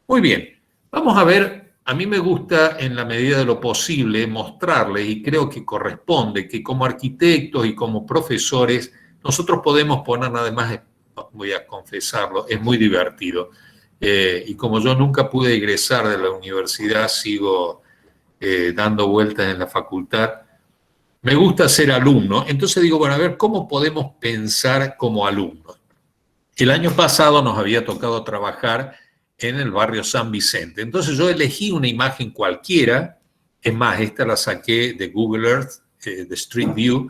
Muy bien, vamos a ver, a mí me gusta en la medida de lo posible mostrarles y creo que corresponde que como arquitectos y como profesores nosotros podemos poner nada más, voy a confesarlo, es muy divertido. Y como yo nunca pude egresar de la universidad, sigo dando vueltas en la facultad. Me gusta ser alumno, entonces digo, bueno, a ver, ¿cómo podemos pensar como alumnos? El año pasado nos había tocado trabajar en el barrio San Vicente, entonces yo elegí una imagen cualquiera, es más, esta la saqué de Google Earth, de Street View,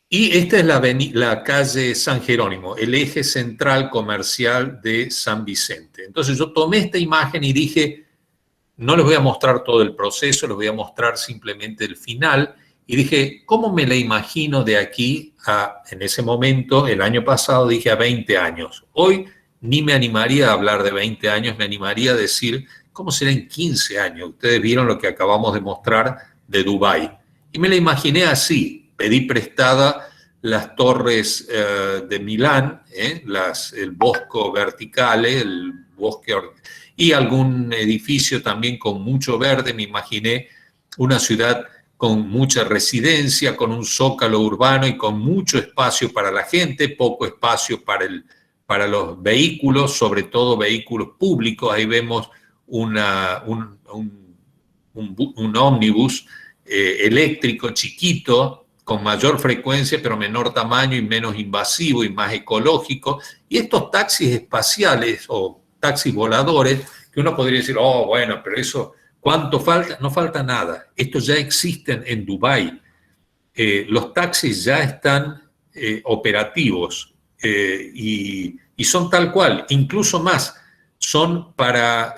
Y esta es la calle San Jerónimo, el eje central comercial de San Vicente. Entonces yo tomé esta imagen y dije, no les voy a mostrar todo el proceso, les voy a mostrar simplemente el final. Y dije, ¿cómo me la imagino de aquí a, en ese momento, el año pasado, dije a 20 años? Hoy ni me animaría a hablar de 20 años, me animaría a decir, ¿cómo será en 15 años? Ustedes vieron lo que acabamos de mostrar de Dubái. Y me la imaginé así, pedí prestada las torres de Milán, el bosco verticale, el bosque y algún edificio también con mucho verde. Me imaginé una ciudad con mucha residencia, con un zócalo urbano y con mucho espacio para la gente, poco espacio para los vehículos, sobre todo vehículos públicos. Ahí vemos un ómnibus eléctrico chiquito, con mayor frecuencia, pero menor tamaño y menos invasivo y más ecológico. Y estos taxis espaciales o taxis voladores, que uno podría decir, oh, bueno, pero eso, ¿cuánto falta? No falta nada. Estos ya existen en Dubái. Los taxis ya están operativos y son tal cual, incluso más, son para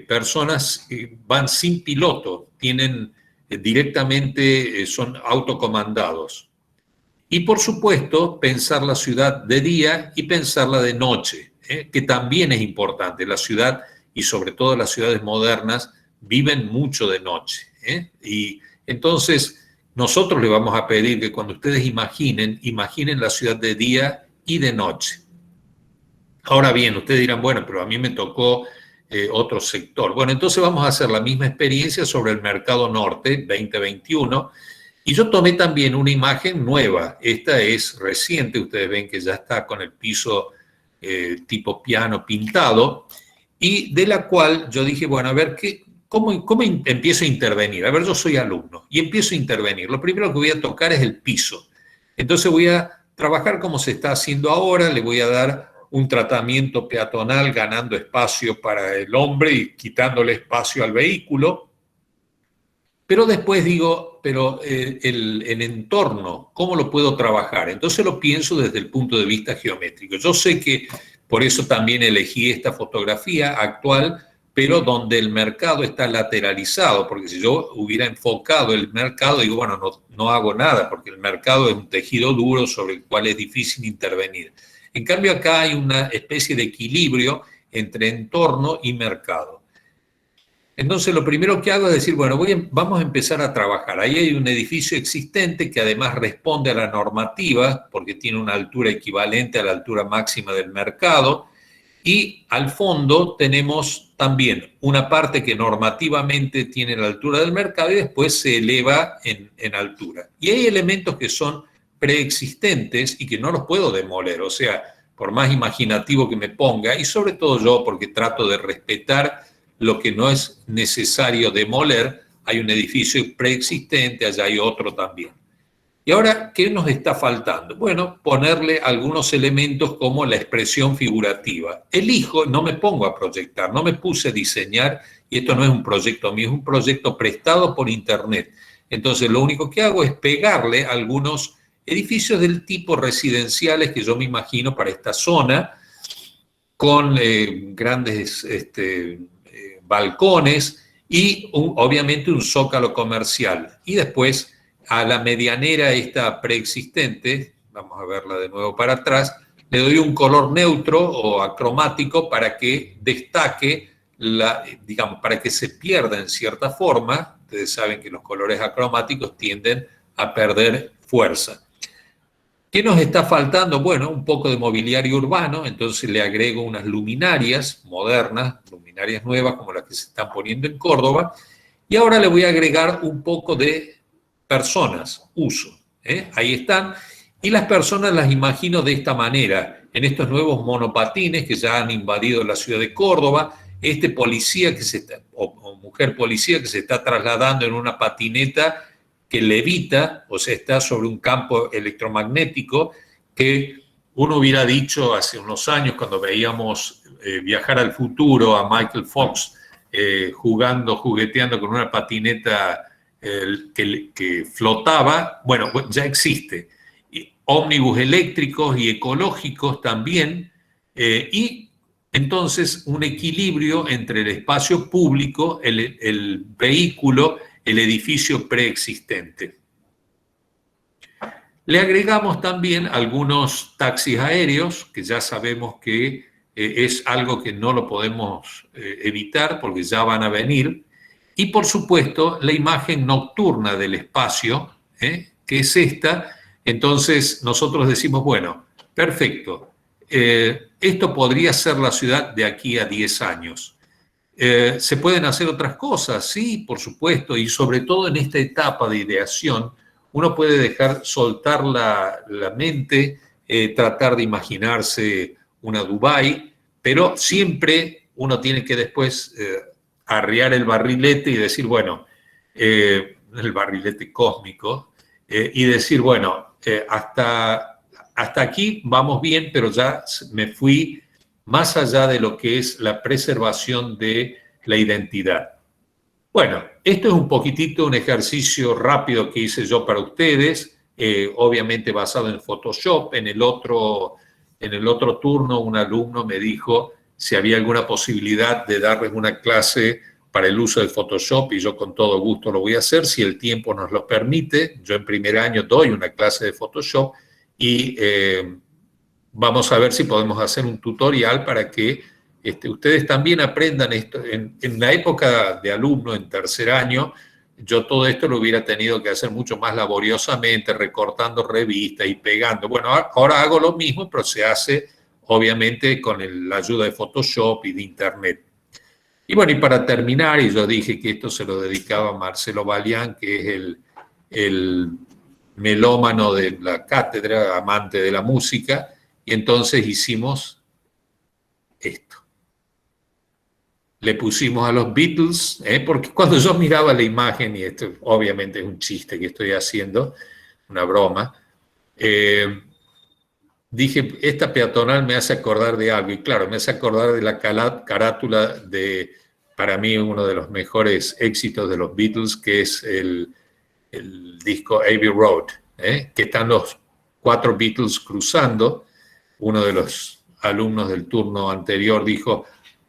personas que van sin piloto, tienen directamente, son autocomandados. Y por supuesto, pensar la ciudad de día y pensarla de noche, que también es importante. La ciudad, y sobre todo las ciudades modernas, viven mucho de noche. Y entonces nosotros le vamos a pedir que cuando ustedes imaginen la ciudad de día y de noche. Ahora bien, ustedes dirán, bueno, pero a mí me tocó otro sector. Bueno, entonces vamos a hacer la misma experiencia sobre el Mercado Norte 2021. Y yo tomé también una imagen nueva. Esta es reciente, ustedes ven que ya está con el piso tipo piano pintado, y de la cual yo dije, bueno, a ver, ¿cómo empiezo a intervenir? A ver, yo soy alumno y empiezo a intervenir. Lo primero que voy a tocar es el piso. Entonces voy a trabajar como se está haciendo ahora, le voy a dar un tratamiento peatonal ganando espacio para el hombre y quitándole espacio al vehículo. Pero después digo, pero el entorno, ¿cómo lo puedo trabajar? Entonces lo pienso desde el punto de vista geométrico. Yo sé que por eso también elegí esta fotografía actual, pero donde el mercado está lateralizado, porque si yo hubiera enfocado el mercado, digo, bueno, no hago nada, porque el mercado es un tejido duro sobre el cual es difícil intervenir. En cambio, acá hay una especie de equilibrio entre entorno y mercado. Entonces, lo primero que hago es decir, bueno, vamos a empezar a trabajar. Ahí hay un edificio existente que además responde a la normativa, porque tiene una altura equivalente a la altura máxima del mercado. Y al fondo tenemos también una parte que normativamente tiene la altura del mercado y después se eleva en altura. Y hay elementos que son preexistentes y que no los puedo demoler. O sea, por más imaginativo que me ponga, y sobre todo yo, porque trato de respetar lo que no es necesario demoler, hay un edificio preexistente, allá hay otro también. Y ahora, ¿qué nos está faltando? Bueno, ponerle algunos elementos como la expresión figurativa. Elijo, no me pongo a proyectar, no me puse a diseñar, y esto no es un proyecto mío, es un proyecto prestado por Internet. Entonces, lo único que hago es pegarle algunos edificios del tipo residenciales que yo me imagino para esta zona, con grandes balcones y obviamente un zócalo comercial. Y después a la medianera esta preexistente, vamos a verla de nuevo para atrás, le doy un color neutro o acromático para que destaque, digamos, para que se pierda en cierta forma. Ustedes saben que los colores acromáticos tienden a perder fuerza. ¿Qué nos está faltando? Bueno, un poco de mobiliario urbano, entonces le agrego unas luminarias modernas, luminarias nuevas como las que se están poniendo en Córdoba, y ahora le voy a agregar un poco de personas, uso. Ahí están, y las personas las imagino de esta manera, en estos nuevos monopatines que ya han invadido la ciudad de Córdoba, este policía o mujer policía que se está trasladando en una patineta que levita, o sea, está sobre un campo electromagnético que uno hubiera dicho hace unos años cuando veíamos Viajar al Futuro a Michael Fox jugueteando con una patineta que flotaba. Bueno, ya existe. ómnibus eléctricos y ecológicos también, y entonces un equilibrio entre el espacio público, el vehículo, el edificio preexistente. Le agregamos también algunos taxis aéreos, que ya sabemos que es algo que no lo podemos evitar porque ya van a venir, y por supuesto la imagen nocturna del espacio, que es esta. Entonces nosotros decimos, bueno, perfecto, esto podría ser la ciudad de aquí a 10 años. ¿Se pueden hacer otras cosas? Sí, por supuesto, y sobre todo en esta etapa de ideación, uno puede dejar soltar la mente, tratar de imaginarse una Dubái, pero siempre uno tiene que después arriar el barrilete y decir, bueno, el barrilete cósmico, y decir, bueno, hasta aquí vamos bien, pero ya me fui más allá de lo que es la preservación de la identidad. Bueno, esto es un poquitito un ejercicio rápido que hice yo para ustedes, obviamente basado en Photoshop. En el otro turno un alumno me dijo si había alguna posibilidad de darles una clase para el uso del Photoshop, y yo con todo gusto lo voy a hacer si el tiempo nos lo permite. Yo en primer año doy una clase de Photoshop y vamos a ver si podemos hacer un tutorial para que ustedes también aprendan esto. En la época de alumno, en tercer año, yo todo esto lo hubiera tenido que hacer mucho más laboriosamente, recortando revistas y pegando. Bueno, ahora hago lo mismo, pero se hace obviamente con la ayuda de Photoshop y de Internet. Y bueno, y para terminar, y yo dije que esto se lo dedicaba a Marcelo Balián, que es el melómano de la cátedra, amante de la música, y entonces hicimos esto. Le pusimos a los Beatles, porque cuando yo miraba la imagen, y esto obviamente es un chiste que estoy haciendo, una broma, dije, esta peatonal me hace acordar de algo, y claro, me hace acordar de la carátula de, para mí, uno de los mejores éxitos de los Beatles, que es el disco Abbey Road, que están los 4 Beatles cruzando. Uno de los alumnos del turno anterior dijo,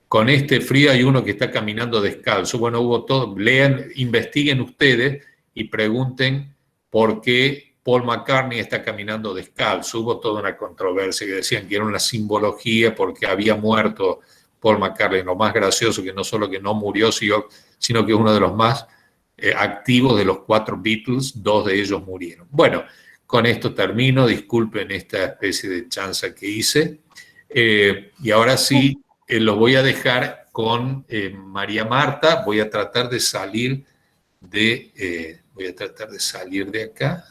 con este frío hay uno que está caminando descalzo. Bueno, hubo todo, lean, investiguen ustedes y pregunten por qué Paul McCartney está caminando descalzo. Hubo toda una controversia que decían que era una simbología porque había muerto Paul McCartney. Lo más gracioso que no solo que no murió, sino que es uno de los más activos de los 4 Beatles, 2 de ellos murieron. Bueno, con esto termino, disculpen esta especie de chanza que hice, y ahora sí los voy a dejar con María Marta. Voy a tratar de salir de acá.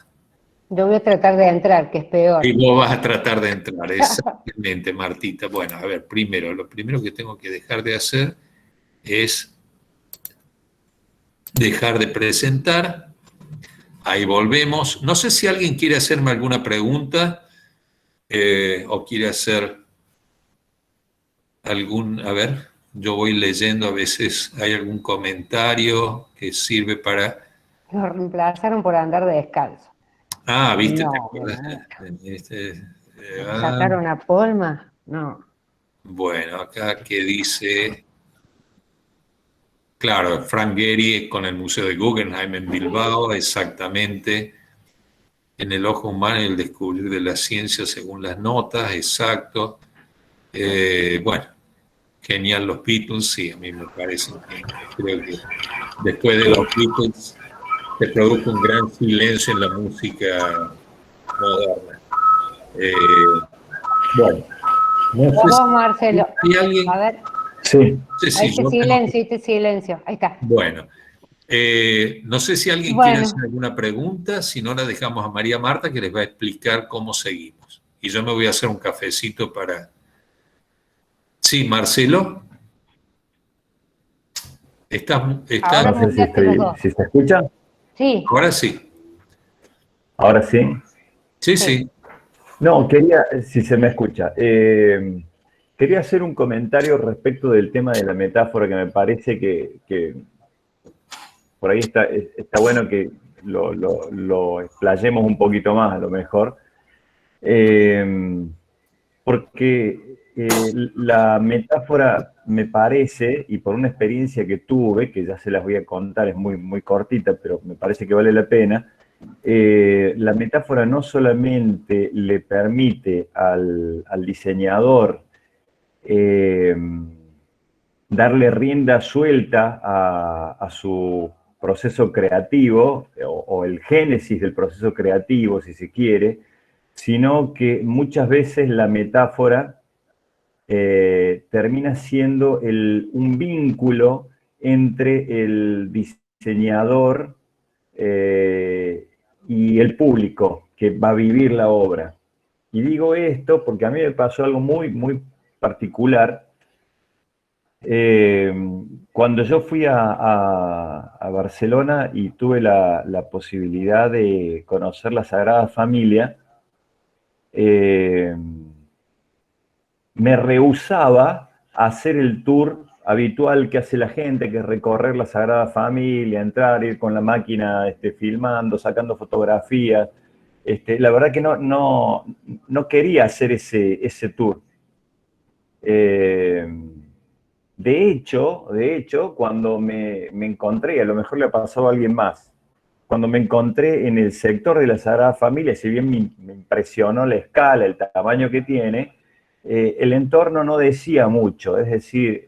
Yo voy a tratar de entrar, que es peor. Y vos vas a tratar de entrar, exactamente, Martita. Bueno, a ver, lo primero que tengo que dejar de hacer es dejar de presentar. Ahí volvemos. No sé si alguien quiere hacerme alguna pregunta o quiere hacer a ver, yo voy leyendo, a veces hay algún comentario que sirve para... Lo reemplazaron por andar de descalzo. Ah, ¿viste? No, ¿Te acuerdas? ¿sacaron a Polma? No. Bueno, acá que dice... Claro, Frank Gehry con el Museo de Guggenheim en Bilbao, exactamente. En el ojo humano y el descubrir de la ciencia según las notas, exacto. Bueno, genial los Beatles, sí, a mí me parece que creo que después de los Beatles se produjo un gran silencio en la música moderna. Bueno, no sé Vos, Marcelo. si alguien... A ver. Sí. Este silencio, ahí está. Bueno, no sé si alguien quiere hacer alguna pregunta, si no la dejamos a María Marta, que les va a explicar cómo seguimos. Y yo me voy a hacer un cafecito para... Sí, Marcelo. No sé si se escucha. Sí. Ahora sí. Ahora sí. Sí. No, si se me escucha, quería hacer un comentario respecto del tema de la metáfora, que me parece que por ahí está bueno que lo explayemos un poquito más, a lo mejor. Porque la metáfora me parece, y por una experiencia que tuve, que ya se las voy a contar, es muy, muy cortita, pero me parece que vale la pena, la metáfora no solamente le permite al diseñador darle rienda suelta a su proceso creativo, o el génesis del proceso creativo, si se quiere, sino que muchas veces la metáfora termina siendo un vínculo entre el diseñador y el público que va a vivir la obra. Y digo esto porque a mí me pasó algo muy, muy particular. Cuando yo fui a Barcelona y tuve la posibilidad de conocer la Sagrada Familia, me rehusaba a hacer el tour habitual que hace la gente, que es recorrer la Sagrada Familia, entrar, ir con la máquina filmando, sacando fotografías. La verdad que no quería hacer ese tour. De hecho, cuando me encontré, a lo mejor le ha pasado a alguien más, cuando me encontré en el sector de la Sagrada Familia, si bien me impresionó la escala, el tamaño que tiene, el entorno no decía mucho, es decir,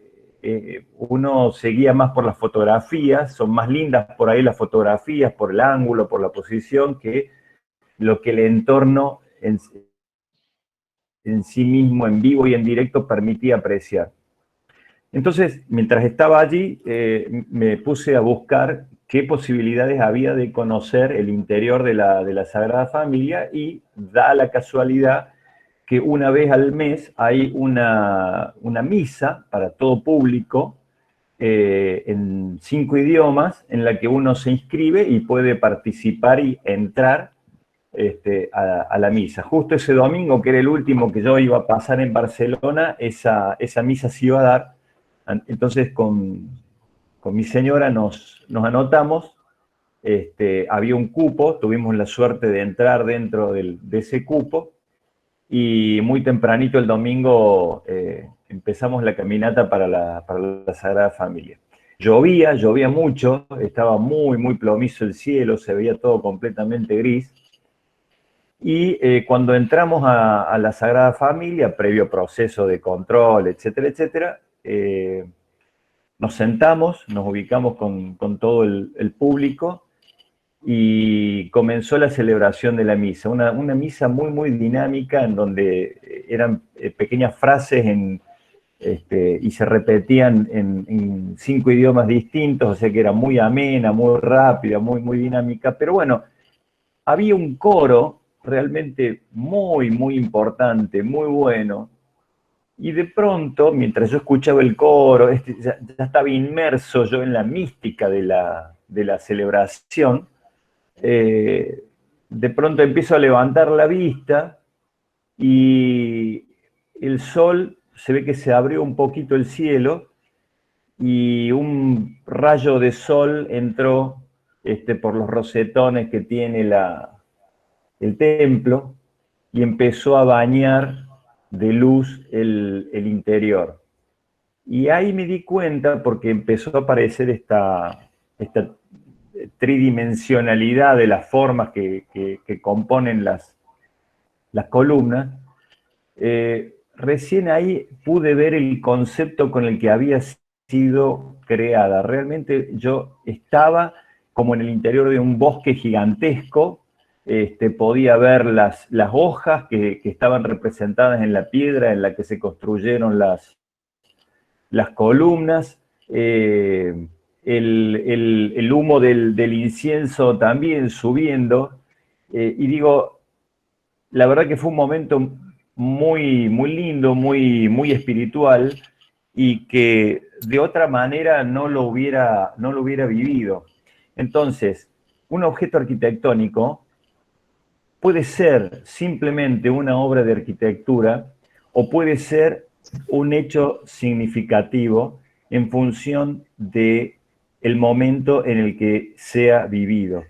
uno seguía más por las fotografías, son más lindas por ahí las fotografías, por el ángulo, por la posición, que lo que el entorno en sí mismo, en vivo y en directo, permitía apreciar. Entonces, mientras estaba allí, me puse a buscar qué posibilidades había de conocer el interior de la Sagrada Familia, y da la casualidad que una vez al mes hay una misa para todo público en 5 idiomas, en la que uno se inscribe y puede participar y entrar a la misa. Justo ese domingo, que era el último que yo iba a pasar en Barcelona, esa misa se iba a dar. Entonces con mi señora nos anotamos, había un cupo, tuvimos la suerte de entrar dentro de ese cupo, y muy tempranito el domingo empezamos la caminata para la Sagrada Familia. Llovía mucho, estaba muy, muy plomizo el cielo, se veía todo completamente gris. Y cuando entramos a la Sagrada Familia, previo proceso de control, etcétera, etcétera, nos sentamos, nos ubicamos con todo el público, y comenzó la celebración de la misa. Una misa muy, muy dinámica, en donde eran pequeñas frases y se repetían en 5 idiomas distintos, o sea que era muy amena, muy rápida, muy, muy dinámica. Pero bueno, había un coro realmente muy, muy importante, muy bueno. Y de pronto, mientras yo escuchaba el coro, ya estaba inmerso yo en la mística de la celebración. De pronto empiezo a levantar la vista y el sol, se ve que se abrió un poquito el cielo, y un rayo de sol entró por los rosetones que tiene el templo, y empezó a bañar de luz el interior. Y ahí me di cuenta, porque empezó a aparecer esta tridimensionalidad de las formas que componen las columnas. Recién ahí pude ver el concepto con el que había sido creada. Realmente yo estaba como en el interior de un bosque gigantesco. Podía ver las hojas que estaban representadas en la piedra en la que se construyeron las columnas, el humo del incienso también subiendo, y digo, la verdad que fue un momento muy, muy lindo, muy, muy espiritual, y que de otra manera no lo hubiera vivido. Entonces, un objeto arquitectónico puede ser simplemente una obra de arquitectura, o puede ser un hecho significativo en función del momento en el que sea vivido.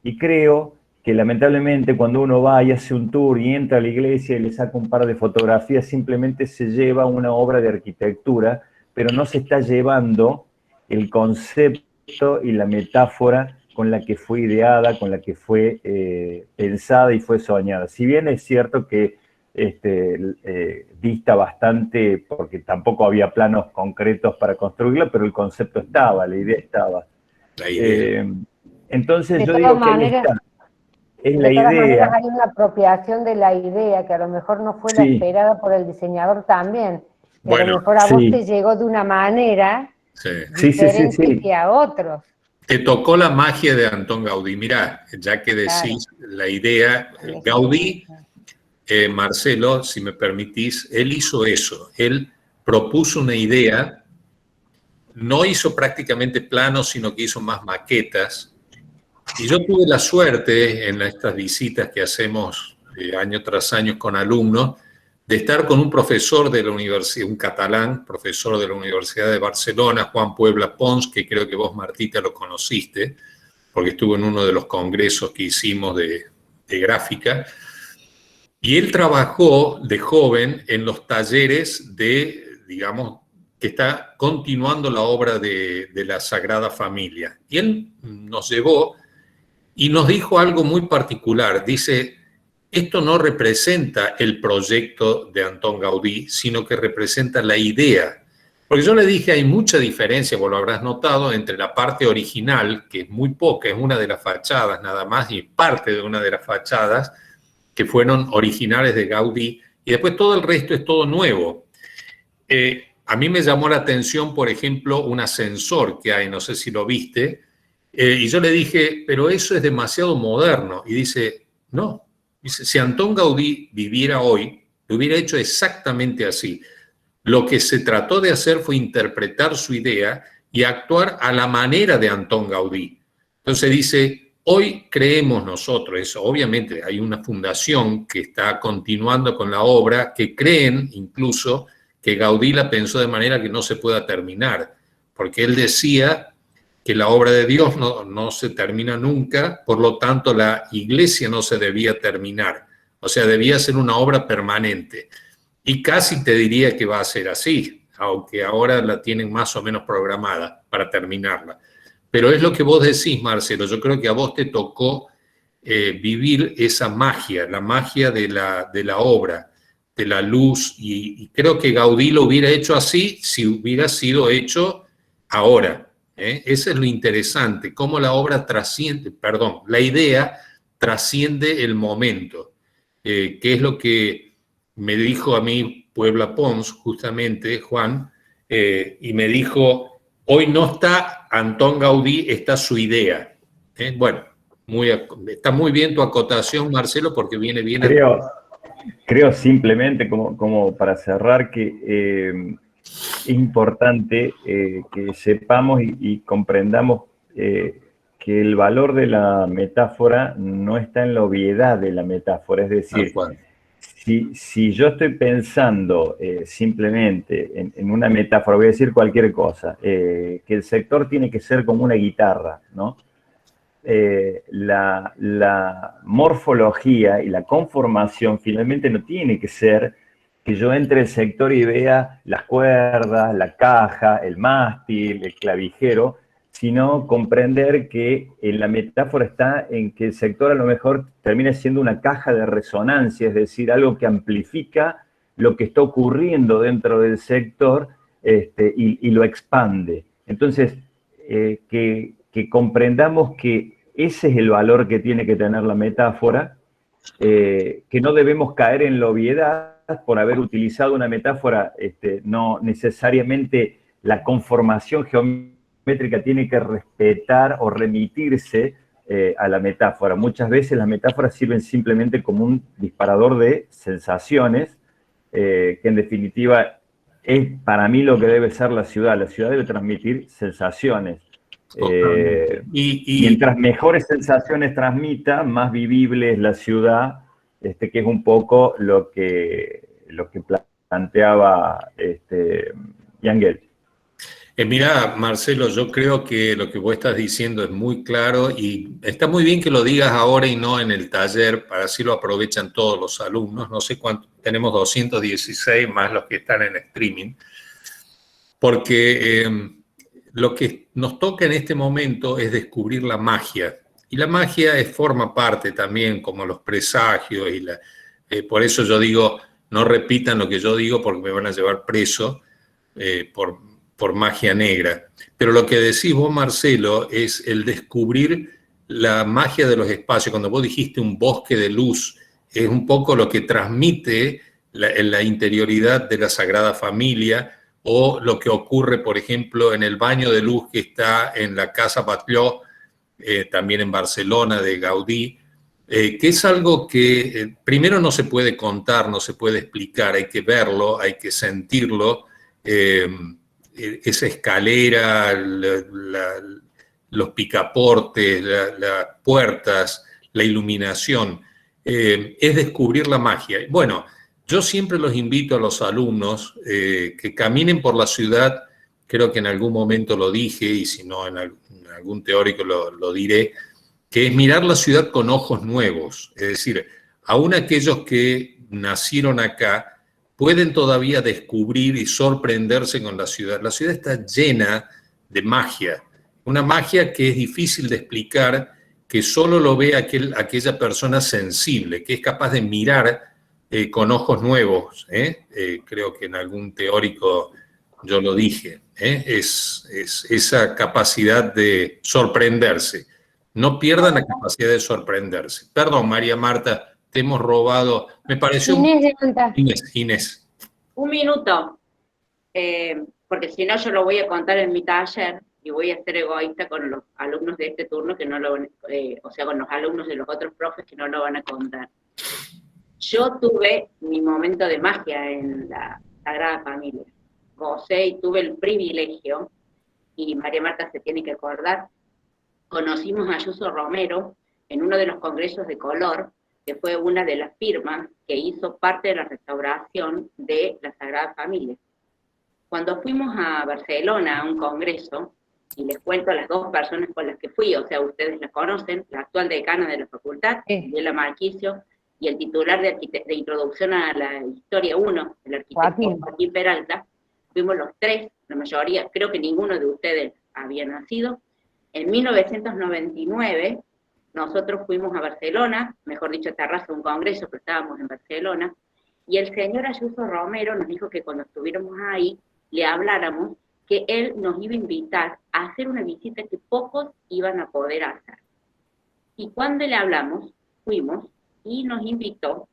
Y creo que lamentablemente cuando uno va y hace un tour y entra a la iglesia y le saca un par de fotografías, simplemente se lleva una obra de arquitectura, pero no se está llevando el concepto y la metáfora con la que fue ideada, con la que fue pensada y fue soñada. Si bien es cierto que dista bastante, porque tampoco había planos concretos para construirla, pero el concepto estaba, la idea estaba. La idea. Entonces De yo todas digo que ahí maneras, está, es la de todas maneras idea, hay una apropiación de la idea que a lo mejor no fue la sí, esperada por el diseñador también, que a lo Bueno, mejor a vos te sí, llegó de una manera sí. diferente sí, que a otros. Te tocó la magia de Antón Gaudí. Mirá, ya que Claro, decís la idea, la Gaudí, esencia. Marcelo, si me permitís, él hizo eso. Él propuso una idea, no hizo prácticamente planos, sino que hizo más maquetas. Y yo tuve la suerte en estas visitas que hacemos año tras año con alumnos, de estar con un profesor de la universidad, un catalán, profesor de la Universidad de Barcelona, Juan Puebla Pons, que creo que vos, Martita, lo conociste, porque estuvo en uno de los congresos que hicimos de gráfica. Y él trabajó de joven en los talleres de, digamos, que está continuando la obra de la Sagrada Familia. Y él nos llevó y nos dijo algo muy particular. Dice, esto no representa el proyecto de Antón Gaudí, sino que representa la idea. Porque yo le dije, hay mucha diferencia, vos lo habrás notado, entre la parte original, que es muy poca, es una de las fachadas nada más, y parte de una de las fachadas, que fueron originales de Gaudí, y después todo el resto es todo nuevo. A mí me llamó la atención, por ejemplo, un ascensor que hay, no sé si lo viste, y yo le dije, pero eso es demasiado moderno. Y dice, no, dice, si Antón Gaudí viviera hoy, lo hubiera hecho exactamente así. Lo que se trató de hacer fue interpretar su idea y actuar a la manera de Antón Gaudí. Entonces dice, hoy creemos nosotros, eso, obviamente hay una fundación que está continuando con la obra, que creen incluso que Gaudí la pensó de manera que no se pueda terminar, porque él decía que la obra de Dios no se termina nunca, por lo tanto la iglesia no se debía terminar, o sea, debía ser una obra permanente. Y casi te diría que va a ser así, aunque ahora la tienen más o menos programada para terminarla. Pero es lo que vos decís, Marcelo, yo creo que a vos te tocó vivir esa magia, la magia de la obra, de la luz, y creo que Gaudí lo hubiera hecho así si hubiera sido hecho ahora. Eso es lo interesante, cómo la obra trasciende, perdón, la idea trasciende el momento, que es lo que me dijo a mí Puebla Pons, justamente, Juan, y me dijo, hoy no está Antón Gaudí, está su idea. Bueno, está muy bien tu acotación, Marcelo, porque viene bien al... creo simplemente, como para cerrar, que es importante que sepamos y comprendamos que el valor de la metáfora no está en la obviedad de la metáfora. Es Tal decir, cual. si yo estoy pensando simplemente en una metáfora, voy a decir cualquier cosa, que el sector tiene que ser como una guitarra, ¿no? La morfología y la conformación finalmente no tiene que ser que yo entre el sector y vea las cuerdas, la caja, el mástil, el clavijero, sino comprender que en la metáfora está en que el sector a lo mejor termina siendo una caja de resonancia, es decir, algo que amplifica lo que está ocurriendo dentro del sector y lo expande. Entonces, que comprendamos que ese es el valor que tiene que tener la metáfora, que no debemos caer en la obviedad por haber utilizado una metáfora, no necesariamente la conformación geométrica tiene que respetar o remitirse a la metáfora. Muchas veces las metáforas sirven simplemente como un disparador de sensaciones, que en definitiva es para mí lo que debe ser la ciudad. La ciudad debe transmitir sensaciones. Totalmente. Mientras mejores sensaciones transmita, más vivible es la ciudad, que es un poco lo que planteaba Yangel. Mira, Marcelo, yo creo que lo que vos estás diciendo es muy claro y está muy bien que lo digas ahora y no en el taller, para así lo aprovechan todos los alumnos. No sé cuánto, tenemos 216 más los que están en streaming, porque lo que nos toca en este momento es descubrir la magia. Y la magia forma parte también, como los presagios, por eso yo digo, no repitan lo que yo digo porque me van a llevar preso por magia negra. Pero lo que decís vos, Marcelo, es el descubrir la magia de los espacios. Cuando vos dijiste un bosque de luz, es un poco lo que transmite la interioridad de la Sagrada Familia, o lo que ocurre, por ejemplo, en el baño de luz que está en la Casa Batlló, también en Barcelona, de Gaudí, que es algo que primero no se puede contar, no se puede explicar, hay que verlo, hay que sentirlo. Esa escalera, los picaportes, las puertas, la iluminación, es descubrir la magia. Bueno, yo siempre los invito a los alumnos que caminen por la ciudad, creo que en algún momento lo dije, y si no en algún teórico lo diré, que es mirar la ciudad con ojos nuevos, es decir, aún aquellos que nacieron acá, pueden todavía descubrir y sorprenderse con la ciudad. La ciudad está llena de magia, una magia que es difícil de explicar, que solo lo ve aquella persona sensible, que es capaz de mirar con ojos nuevos. Creo que en algún teórico yo lo dije. Es esa capacidad de sorprenderse. No pierdan la capacidad de sorprenderse. Perdón, María Marta, te hemos robado. Me pareció... Inés. Un minuto, porque si no yo lo voy a contar en mi taller y voy a ser egoísta con los alumnos de este turno que no lo van, o sea, con los alumnos de los otros profes que no lo van a contar. Yo tuve mi momento de magia en la Sagrada Familia. Gocé y tuve el privilegio, y María Marta se tiene que acordar, conocimos a Ayuso Romero en uno de los congresos de color, que fue una de las firmas que hizo parte de la restauración de la Sagrada Familia. Cuando fuimos a Barcelona a un congreso, y les cuento a las dos personas con las que fui, o sea, ustedes las conocen, la actual decana de la facultad, Gabriela Marquicio, y el titular de Introducción a la Historia 1, el arquitecto Joaquín Peralta, fuimos los tres, la mayoría, creo que ninguno de ustedes había nacido. En 1999, nosotros fuimos a Barcelona, mejor dicho, a Terraza, un congreso, pero estábamos en Barcelona, y el señor Ayuso Romero nos dijo que cuando estuviéramos ahí, le habláramos, que él nos iba a invitar a hacer una visita que pocos iban a poder hacer. Y cuando le hablamos, fuimos, y nos invitó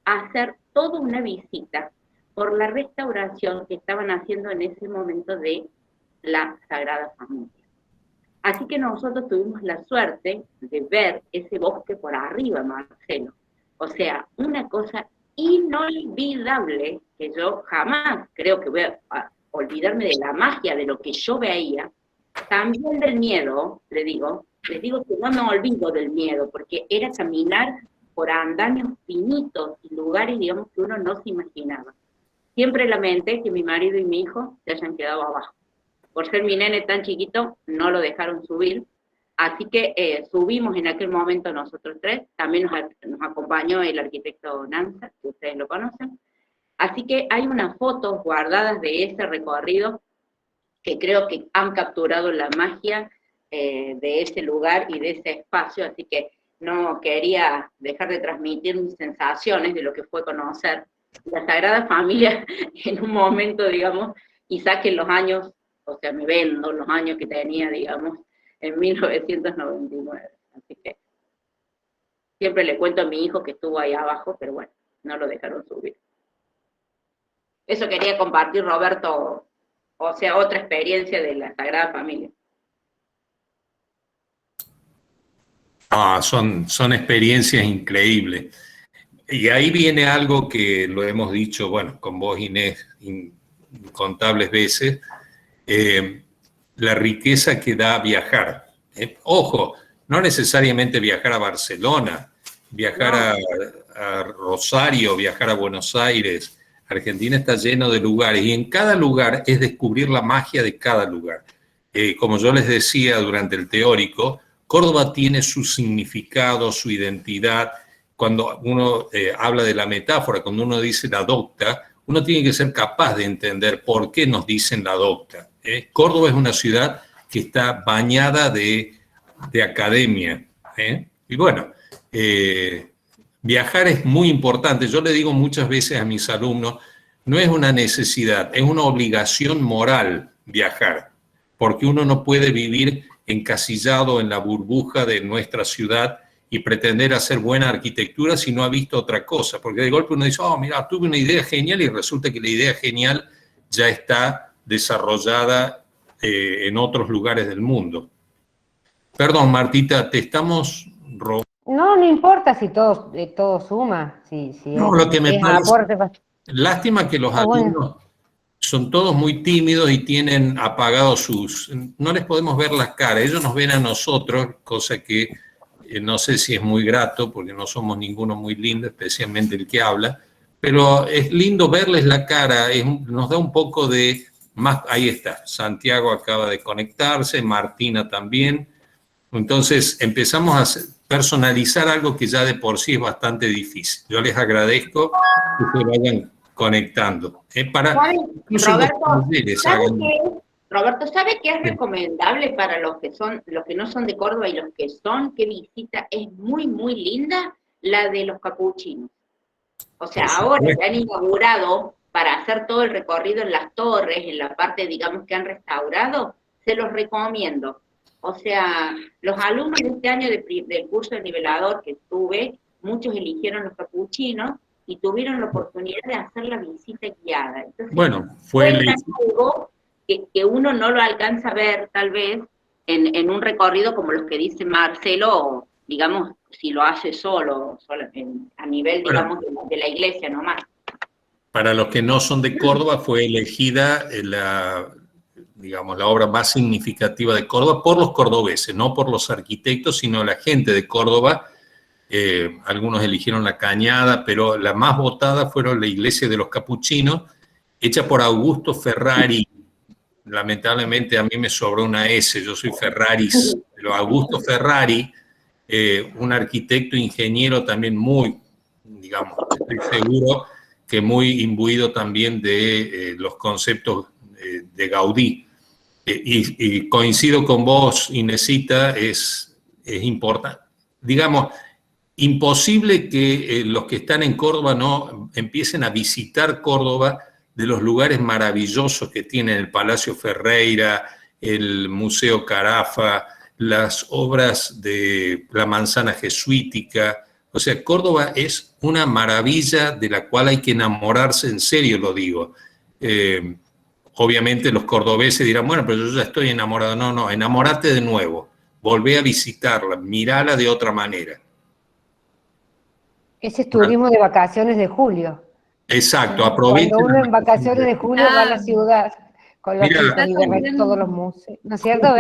a hacer toda una visita por la restauración que estaban haciendo en ese momento de la Sagrada Familia. Así que nosotros tuvimos la suerte de ver ese bosque por arriba, Marcelo. O sea, una cosa inolvidable, que yo jamás creo que voy a olvidarme de la magia de lo que yo veía, también del miedo, les digo que no me olvido del miedo, porque era caminar por andamios finitos y lugares, digamos, que uno no se imaginaba. Siempre lamenté que mi marido y mi hijo se hayan quedado abajo. Por ser mi nene tan chiquito, no lo dejaron subir, así que subimos en aquel momento nosotros tres, también nos acompañó el arquitecto Nanza, que ustedes lo conocen, así que hay unas fotos guardadas de ese recorrido que creo que han capturado la magia de ese lugar y de ese espacio, así que no quería dejar de transmitir mis sensaciones de lo que fue conocer la Sagrada Familia en un momento, digamos, y saquen los años, o sea, me vendo los años que tenía, digamos, en 1999. Así que siempre le cuento a mi hijo que estuvo ahí abajo, pero bueno, no lo dejaron subir. Eso quería compartir, Roberto, o sea, otra experiencia de la Sagrada Familia. Son experiencias increíbles. Y ahí viene algo que lo hemos dicho, bueno, con vos, Inés, incontables veces, la riqueza que da viajar. Ojo, no necesariamente viajar a Barcelona, viajar a Rosario, viajar a Buenos Aires, Argentina está lleno de lugares y en cada lugar es descubrir la magia de cada lugar. Como yo les decía durante el teórico, Córdoba tiene su significado, su identidad. Cuando uno habla de la metáfora, cuando uno dice la docta, uno tiene que ser capaz de entender por qué nos dicen la docta. Córdoba es una ciudad que está bañada de academia. Y bueno, viajar es muy importante. Yo le digo muchas veces a mis alumnos, no es una necesidad, es una obligación moral viajar, porque uno no puede vivir encasillado en la burbuja de nuestra ciudad y pretender hacer buena arquitectura si no ha visto otra cosa, porque de golpe uno dice, oh, mira, tuve una idea genial y resulta que la idea genial ya está desarrollada en otros lugares del mundo. Perdón, Martita, te estamos robando. No, no importa si todo suma. No, lo que me parece, lástima que los alumnos son todos muy tímidos y tienen apagados sus... No les podemos ver las caras, ellos nos ven a nosotros, cosa que no sé si es muy grato, porque no somos ninguno muy lindo, especialmente el que habla, pero es lindo verles la cara, nos da un poco de... más. Ahí está, Santiago acaba de conectarse, Martina también. Entonces empezamos a personalizar algo que ya de por sí es bastante difícil. Yo les agradezco que se vayan conectando. Roberto, ¿sabe qué es recomendable para los que no son de Córdoba y los que son, qué visita es muy, muy linda? La de los capuchinos. O sea, ahora se han inaugurado para hacer todo el recorrido en las torres, en la parte, digamos, que han restaurado, se los recomiendo. O sea, los alumnos de este año del curso de nivelador que tuve, muchos eligieron los capuchinos y tuvieron la oportunidad de hacer la visita guiada. Entonces, bueno, fue algo que uno no lo alcanza a ver, tal vez, en un recorrido como los que dice Marcelo, digamos, si lo hace solo a nivel, digamos, de la iglesia nomás. Para los que no son de Córdoba, fue elegida la obra más significativa de Córdoba por los cordobeses, no por los arquitectos, sino la gente de Córdoba. Algunos eligieron La Cañada, pero la más votada fueron la iglesia de los capuchinos, hecha por Augusto Ferrari. Lamentablemente a mí me sobró una S, yo soy Ferraris, pero Augusto Ferrari, un arquitecto ingeniero también muy, digamos, estoy seguro que muy imbuido también de los conceptos de Gaudí. Y coincido con vos, Inesita, es importante. Digamos, imposible que los que están en Córdoba no empiecen a visitar Córdoba de los lugares maravillosos que tienen el Palacio Ferreira, el Museo Carafa, las obras de la manzana jesuítica. O sea, Córdoba es una maravilla de la cual hay que enamorarse, en serio lo digo. Obviamente los cordobeses dirán, bueno, pero yo ya estoy enamorado. No, no, enamórate de nuevo, volvé a visitarla, mirala de otra manera. Ese es turismo de vacaciones de julio. Exacto, aprovechen. Cuando uno en vacaciones de julio va a la ciudad con los chicos y de todos los museos. ¿No es cierto?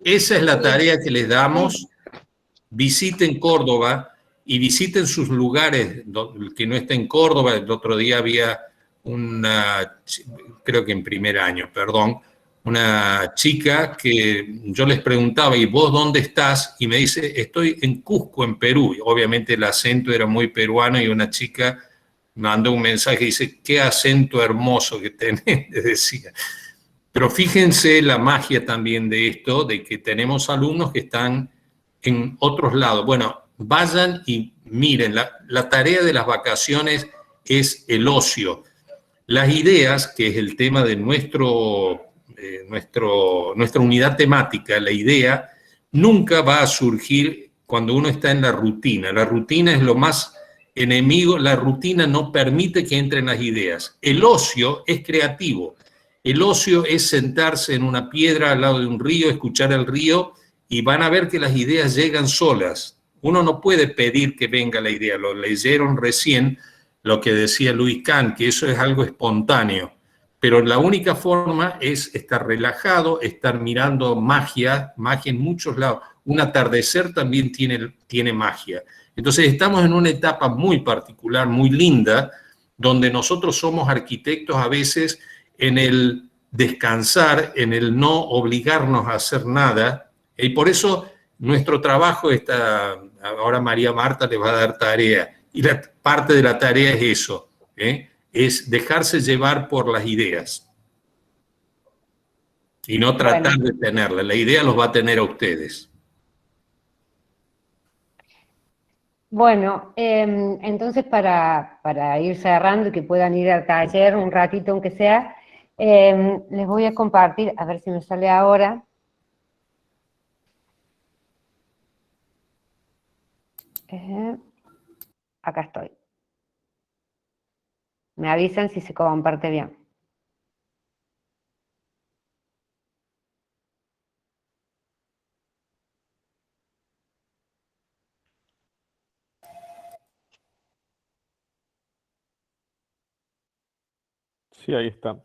Esa es la tarea que les damos. Visiten Córdoba y visiten sus lugares, que no está en Córdoba. El otro día había creo que en primer año, perdón, una chica que yo les preguntaba, ¿y vos dónde estás? Y me dice, estoy en Cusco, en Perú. Y obviamente el acento era muy peruano y una chica mandó un mensaje y dice, qué acento hermoso que tenés, decía. Pero fíjense la magia también de esto, de que tenemos alumnos que están en otros lados. Bueno, vayan y miren, la tarea de las vacaciones es el ocio. Las ideas, que es el tema de nuestra unidad temática, la idea nunca va a surgir cuando uno está en la rutina. La rutina es lo más enemigo, la rutina no permite que entren las ideas. El ocio es creativo. El ocio es sentarse en una piedra al lado de un río, escuchar el río y van a ver que las ideas llegan solas. Uno no puede pedir que venga la idea. Lo leyeron recién lo que decía Luis Kahn, que eso es algo espontáneo. Pero la única forma es estar relajado, estar mirando magia en muchos lados. Un atardecer también tiene magia. Entonces estamos en una etapa muy particular, muy linda, donde nosotros somos arquitectos a veces en el descansar, en el no obligarnos a hacer nada, y por eso nuestro trabajo está, ahora María Marta les va a dar tarea, y la parte de la tarea es eso, es dejarse llevar por las ideas y no tratar de tenerla. La idea los va a tener a ustedes. Bueno, entonces para ir cerrando y que puedan ir al taller un ratito aunque sea, les voy a compartir, a ver si me sale ahora. Acá estoy. Me avisan si se comparte bien. Sí, ahí está.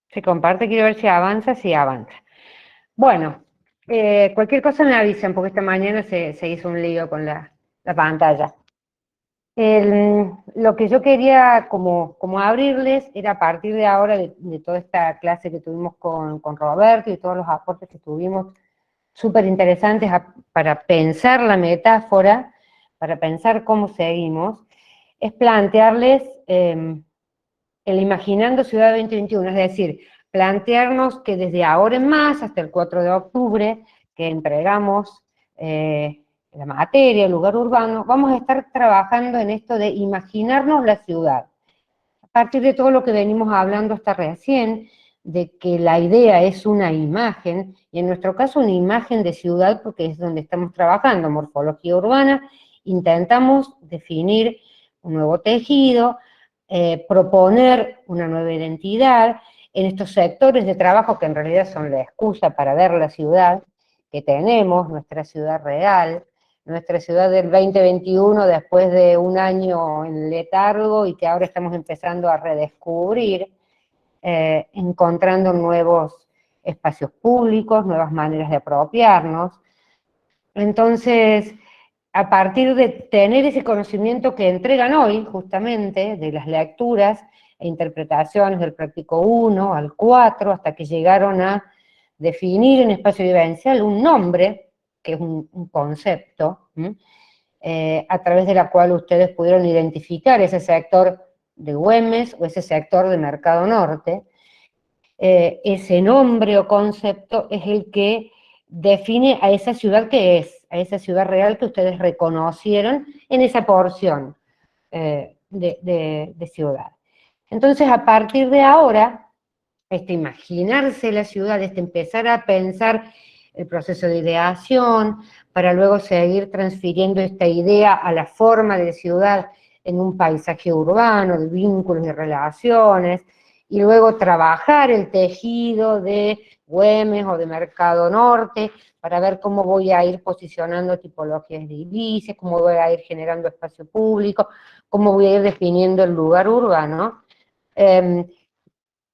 Se comparte, quiero ver si avanza, sí avanza. Bueno, cualquier cosa me avisan, porque esta mañana se hizo un lío con la pantalla. Lo que yo quería como abrirles era a partir de ahora, de toda esta clase que tuvimos con Roberto y todos los aportes que tuvimos, súper interesantes para pensar la metáfora, para pensar cómo seguimos, es plantearles el Imaginando Ciudad 2021, es decir, plantearnos que desde ahora en más, hasta el 4 de octubre, que entregamos la materia, el lugar urbano, vamos a estar trabajando en esto de imaginarnos la ciudad. A partir de todo lo que venimos hablando hasta recién, de que la idea es una imagen, y en nuestro caso una imagen de ciudad, porque es donde estamos trabajando, morfología urbana, intentamos definir un nuevo tejido, proponer una nueva identidad en estos sectores de trabajo que en realidad son la excusa para ver la ciudad que tenemos, nuestra ciudad real, nuestra ciudad del 2021 después de un año en letargo y que ahora estamos empezando a redescubrir, encontrando nuevos espacios públicos, nuevas maneras de apropiarnos. Entonces, a partir de tener ese conocimiento que entregan hoy, justamente, de las lecturas e interpretaciones del práctico 1 al 4, hasta que llegaron a definir en espacio vivencial un nombre, que es un concepto, a través de la cual ustedes pudieron identificar ese sector de Güemes o ese sector de Mercado Norte. Ese nombre o concepto es el que define a esa ciudad que es, a esa ciudad real que ustedes reconocieron en esa porción de ciudad. Entonces, a partir de ahora, imaginarse la ciudad, empezar a pensar el proceso de ideación, para luego seguir transfiriendo esta idea a la forma de ciudad en un paisaje urbano, de vínculos y relaciones, y luego trabajar el tejido de Güemes o de Mercado Norte, para ver cómo voy a ir posicionando tipologías de edilicios, cómo voy a ir generando espacio público, cómo voy a ir definiendo el lugar urbano.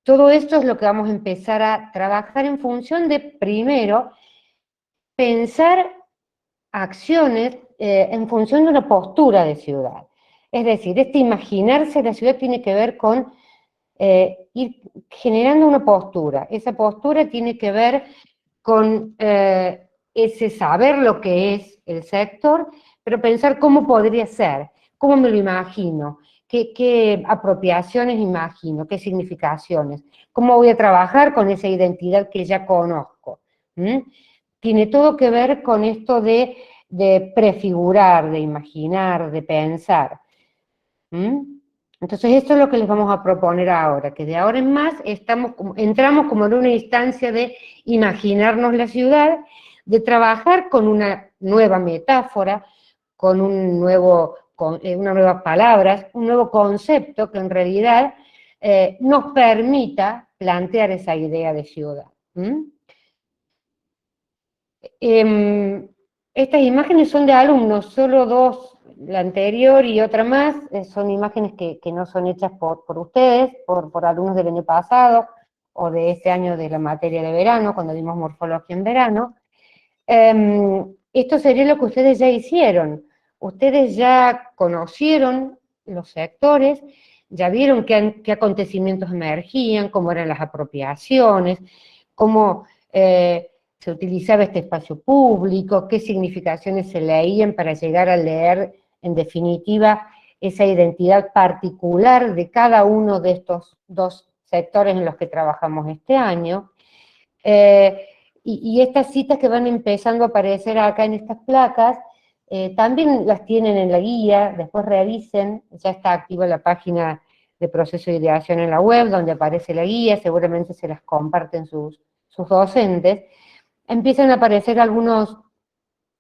Todo esto es lo que vamos a empezar a trabajar en función de, primero, pensar acciones en función de una postura de ciudad. Es decir, imaginarse la ciudad tiene que ver con ir generando una postura. Esa postura tiene que ver con ese saber lo que es el sector, pero pensar cómo podría ser, cómo me lo imagino, qué apropiaciones imagino, qué significaciones, cómo voy a trabajar con esa identidad que ya conozco. Tiene todo que ver con esto de prefigurar, de imaginar, de pensar. Entonces esto es lo que les vamos a proponer ahora, que de ahora en más entramos como en una instancia de imaginarnos la ciudad, de trabajar con una nueva metáfora, con unas nuevas palabras, un nuevo concepto que en realidad nos permita plantear esa idea de ciudad. Estas imágenes son de alumnos, solo dos, la anterior y otra más, son imágenes que no son hechas por ustedes, por alumnos del año pasado, o de este año de la materia de verano, cuando dimos morfología en verano. Esto sería lo que ustedes ya hicieron. Ustedes ya conocieron los sectores, ya vieron qué acontecimientos emergían, cómo eran las apropiaciones, cómo se utilizaba este espacio público, qué significaciones se leían para llegar a leer, en definitiva, esa identidad particular de cada uno de estos dos sectores en los que trabajamos este año. Y estas citas que van empezando a aparecer acá en estas placas, también las tienen en la guía, después revisen, ya está activa la página de proceso de ideación en la web, donde aparece la guía, seguramente se las comparten sus docentes. Empiezan a aparecer algunos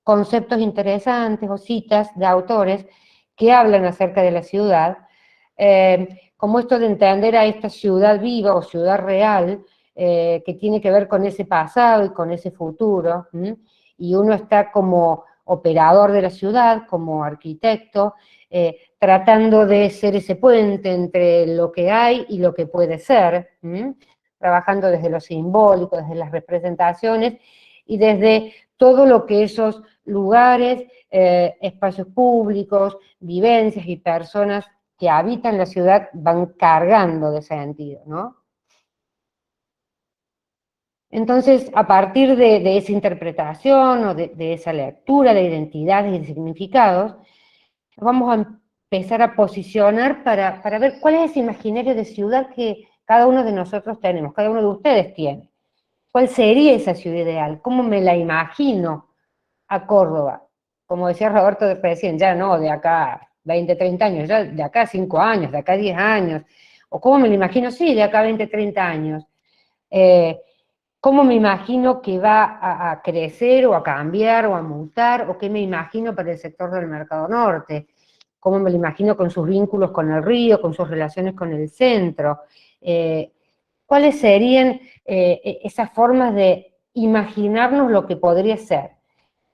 conceptos interesantes o citas de autores que hablan acerca de la ciudad, como esto de entender a esta ciudad viva o ciudad real, que tiene que ver con ese pasado y con ese futuro, y uno está como operador de la ciudad, como arquitecto, tratando de ser ese puente entre lo que hay y lo que puede ser, trabajando desde lo simbólico, desde las representaciones, y desde todo lo que esos lugares, espacios públicos, vivencias y personas que habitan la ciudad van cargando de sentido, ¿no? Entonces, a partir de esa interpretación o de esa lectura de identidades y de significados, vamos a empezar a posicionar para ver cuál es ese imaginario de ciudad que cada uno de nosotros tenemos, cada uno de ustedes tiene. ¿Cuál sería esa ciudad ideal? ¿Cómo me la imagino a Córdoba? Como decía Roberto recién, ya no de acá 20, 30 años, ya de acá 5 años, de acá 10 años. ¿O cómo me la imagino? Sí, de acá 20, 30 años. ¿Cómo me imagino que va a crecer o a cambiar o a mutar? ¿O qué me imagino para el sector del Mercado Norte? ¿Cómo me lo imagino con sus vínculos con el río, con sus relaciones con el centro? ¿Cuáles serían esas formas de imaginarnos lo que podría ser?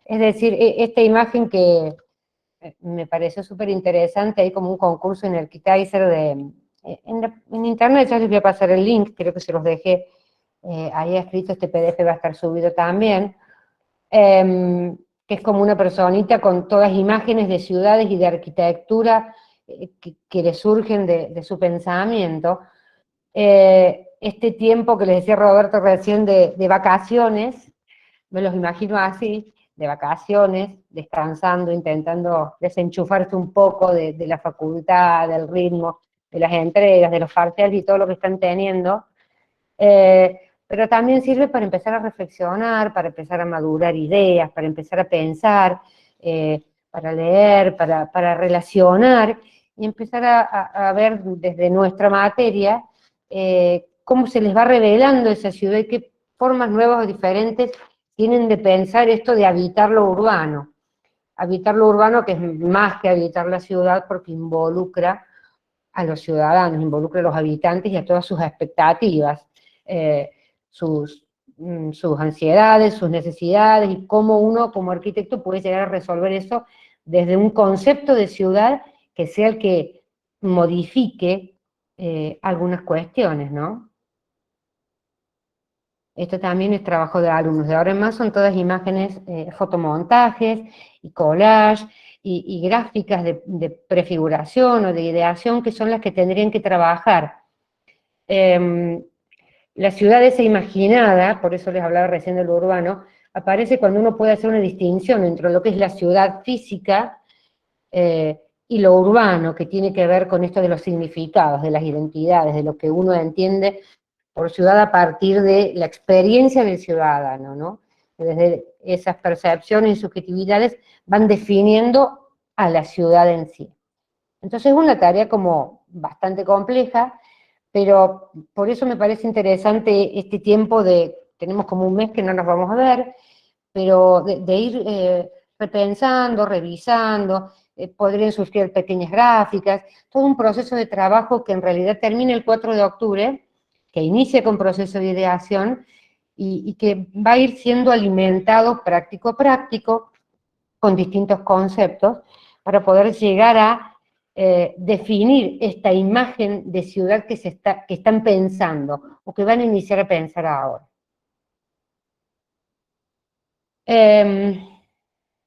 Es decir, esta imagen que me pareció súper interesante, hay como un concurso en el Kaiser en internet, ya les voy a pasar el link, creo que se los dejé ahí escrito, este PDF va a estar subido también, que es como una personita con todas imágenes de ciudades y de arquitectura que le surgen de su pensamiento. Este tiempo que les decía Roberto recién de vacaciones, me los imagino así, de vacaciones, descansando, intentando desenchufarse un poco de la facultad, del ritmo, de las entregas, de los parciales y todo lo que están teniendo, pero también sirve para empezar a reflexionar, para empezar a madurar ideas, para empezar a pensar, para leer, para relacionar, y empezar a ver desde nuestra materia cómo se les va revelando esa ciudad y qué formas nuevas o diferentes tienen de pensar esto de habitar lo urbano. Habitar lo urbano, que es más que habitar la ciudad, porque involucra a los ciudadanos, involucra a los habitantes y a todas sus expectativas, sus ansiedades, sus necesidades, y cómo uno como arquitecto puede llegar a resolver eso desde un concepto de ciudad que sea el que modifique algunas cuestiones, ¿no? Esto también es trabajo de alumnos. De ahora en más son todas imágenes, fotomontajes y collage y gráficas de prefiguración o de ideación, que son las que tendrían que trabajar. La ciudad esa imaginada, por eso les hablaba recién de lo urbano, aparece cuando uno puede hacer una distinción entre lo que es la ciudad física y lo urbano, que tiene que ver con esto de los significados, de las identidades, de lo que uno entiende por ciudad a partir de la experiencia del ciudadano, ¿no? Desde esas percepciones y subjetividades van definiendo a la ciudad en sí. Entonces es una tarea como bastante compleja, pero por eso me parece interesante este tiempo tenemos como un mes que no nos vamos a ver, pero de ir repensando, revisando, podrían surgir pequeñas gráficas, todo un proceso de trabajo que en realidad termina el 4 de octubre, que inicia con proceso de ideación y que va a ir siendo alimentado práctico a práctico con distintos conceptos para poder llegar a definir esta imagen de ciudad que están pensando o que van a iniciar a pensar ahora.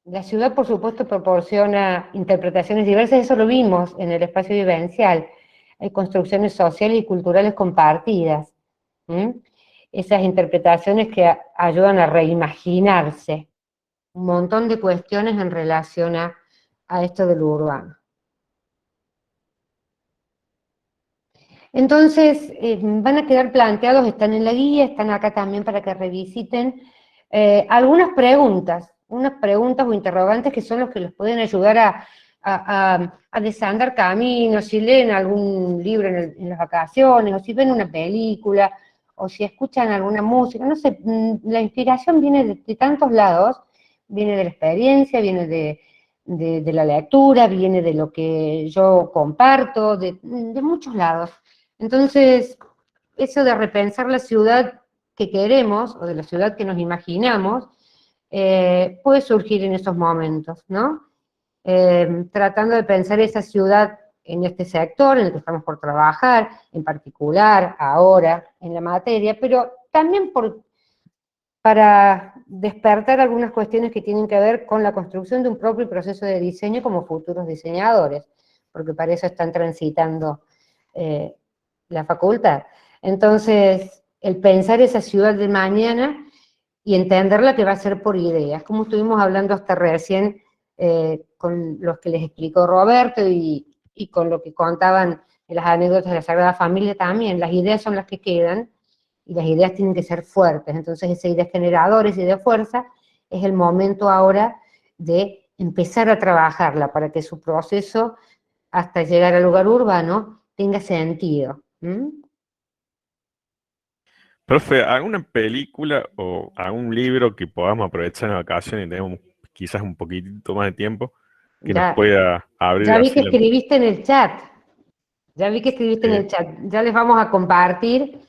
La ciudad, por supuesto, proporciona interpretaciones diversas, eso lo vimos en el espacio vivencial. hay construcciones sociales y culturales compartidas. Esas interpretaciones que ayudan a reimaginarse un montón de cuestiones en relación a esto de lo urbano. Entonces, van a quedar planteados, están en la guía, están acá también para que revisiten algunas preguntas, unas preguntas o interrogantes que son los que les pueden ayudar a desandar caminos, si leen algún libro en las vacaciones, o si ven una película, o si escuchan alguna música, no sé, la inspiración viene de tantos lados, viene de la experiencia, viene de la lectura, viene de lo que yo comparto, de muchos lados. Entonces, eso de repensar la ciudad que queremos, o de la ciudad que nos imaginamos, puede surgir en esos momentos, ¿no? Tratando de pensar esa ciudad en este sector en el que estamos por trabajar, en particular, ahora, en la materia, pero también para despertar algunas cuestiones que tienen que ver con la construcción de un propio proceso de diseño como futuros diseñadores, porque para eso están transitando la facultad. Entonces, el pensar esa ciudad de mañana y entenderla que va a ser por ideas, como estuvimos hablando hasta recién con los que les explicó Roberto y con lo que contaban en las anécdotas de la Sagrada Familia también. Las ideas son las que quedan y las ideas tienen que ser fuertes. Entonces, esa idea generadora, esa idea de fuerza, es el momento ahora de empezar a trabajarla para que su proceso hasta llegar al lugar urbano tenga sentido. Profe, ¿alguna película o algún libro que podamos aprovechar en vacaciones y tenemos quizás un poquitito más de tiempo que nos pueda abrir Ya vi así que escribiste en el chat. Ya vi que escribiste en el chat. Ya les vamos a compartir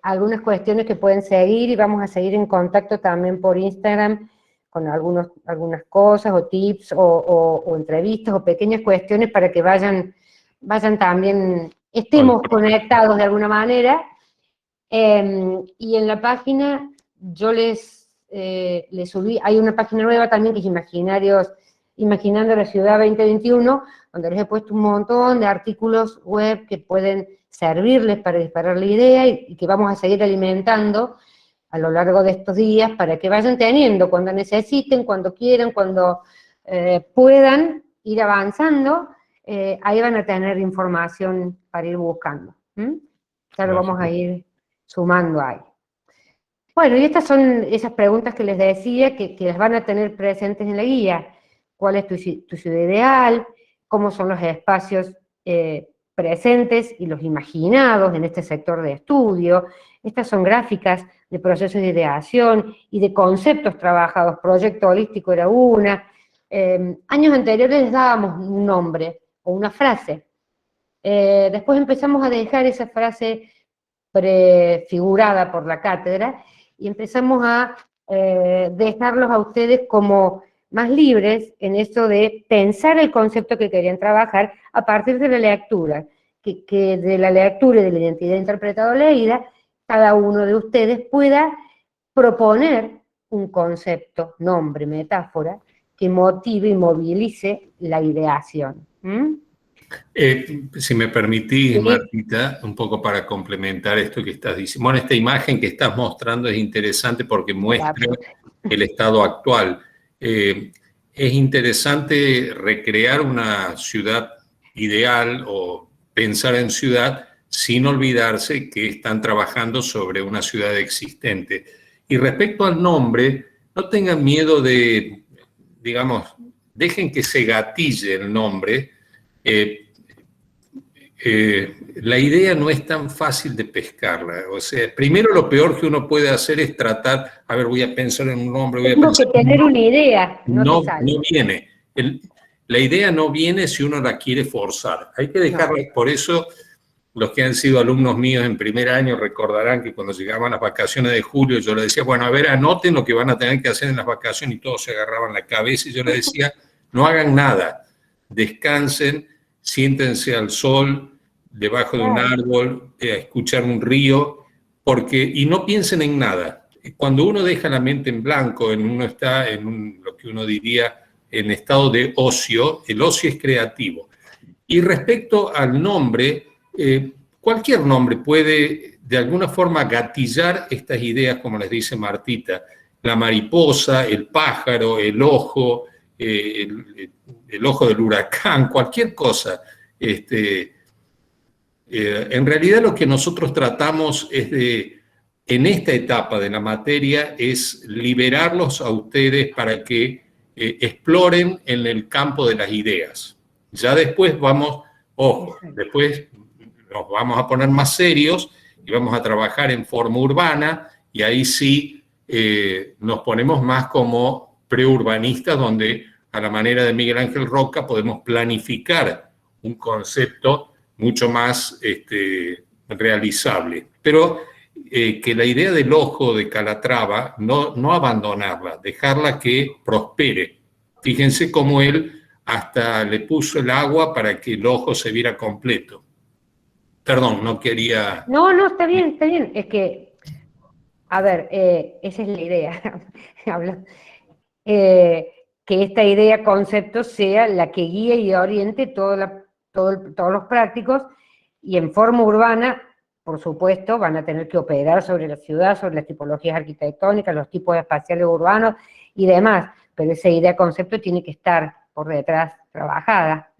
algunas cuestiones que pueden seguir y vamos a seguir en contacto también por Instagram con algunas cosas o tips o entrevistas o pequeñas cuestiones para que vayan también, estemos conectados de alguna manera. Y en la página yo les subí, hay una página nueva también que es Imaginando la Ciudad 2021, donde les he puesto un montón de artículos web que pueden servirles para disparar la idea y que vamos a seguir alimentando a lo largo de estos días para que vayan teniendo cuando necesiten, cuando quieran, cuando puedan ir avanzando, ahí van a tener información para ir buscando. Ya lo vamos a ir sumando ahí. Bueno, y estas son esas preguntas que les decía que las van a tener presentes en la guía. ¿Cuál es tu ciudad ideal? ¿Cómo son los espacios presentes y los imaginados en este sector de estudio? Estas son gráficas de procesos de ideación y de conceptos trabajados. Proyecto holístico era una. Años anteriores les dábamos un nombre o una frase. Después empezamos a dejar esa frase prefigurada por la cátedra y empezamos a dejarlos a ustedes como más libres en esto de pensar el concepto que querían trabajar a partir de la lectura, que de la lectura y de la identidad interpretada o leída, cada uno de ustedes pueda proponer un concepto, nombre, metáfora, que motive y movilice la ideación. Si me permitís, Sí. Martita, un poco para complementar esto que estás diciendo. Bueno, esta imagen que estás mostrando es interesante porque muestra el estado actual. Es interesante recrear una ciudad ideal o pensar en ciudad sin olvidarse que están trabajando sobre una ciudad existente. Y respecto al nombre, no tengan miedo de, digamos, dejen que se gatille el nombre. La idea no es tan fácil de pescarla. O sea, primero lo peor que uno puede hacer es tratar, a ver, voy a pensar en un nombre. Tengo que tener una idea, no viene. La idea no viene si uno la quiere forzar. Hay que dejarla, por eso los que han sido alumnos míos en primer año recordarán que cuando llegaban las vacaciones de julio yo les decía, bueno, a ver, anoten lo que van a tener que hacer en las vacaciones y todos se agarraban la cabeza y yo les decía, no hagan nada, descansen, siéntense al sol, debajo de un árbol, a escuchar un río, y no piensen en nada. Cuando uno deja la mente en blanco, uno está en lo que uno diría en estado de ocio, el ocio es creativo. Y respecto al nombre, cualquier nombre puede de alguna forma gatillar estas ideas, como les dice Martita, la mariposa, el pájaro, el ojo del huracán, cualquier cosa. En realidad lo que nosotros tratamos es en esta etapa de la materia, es liberarlos a ustedes para que exploren en el campo de las ideas. Ya después después nos vamos a poner más serios y vamos a trabajar en forma urbana, y ahí sí nos ponemos más como preurbanistas, donde a la manera de Miguel Ángel Roca podemos planificar un concepto mucho más realizable. Pero que la idea del ojo de Calatrava, no abandonarla, dejarla que prospere. Fíjense cómo él hasta le puso el agua para que el ojo se viera completo. Perdón, no quería... No, está bien, está bien. Es que, a ver, esa es la idea. Que esta idea, concepto, sea la que guíe y oriente todos los prácticos, y en forma urbana, por supuesto, van a tener que operar sobre la ciudad, sobre las tipologías arquitectónicas, los tipos espaciales urbanos y demás, pero esa idea, concepto, tiene que estar por detrás trabajada.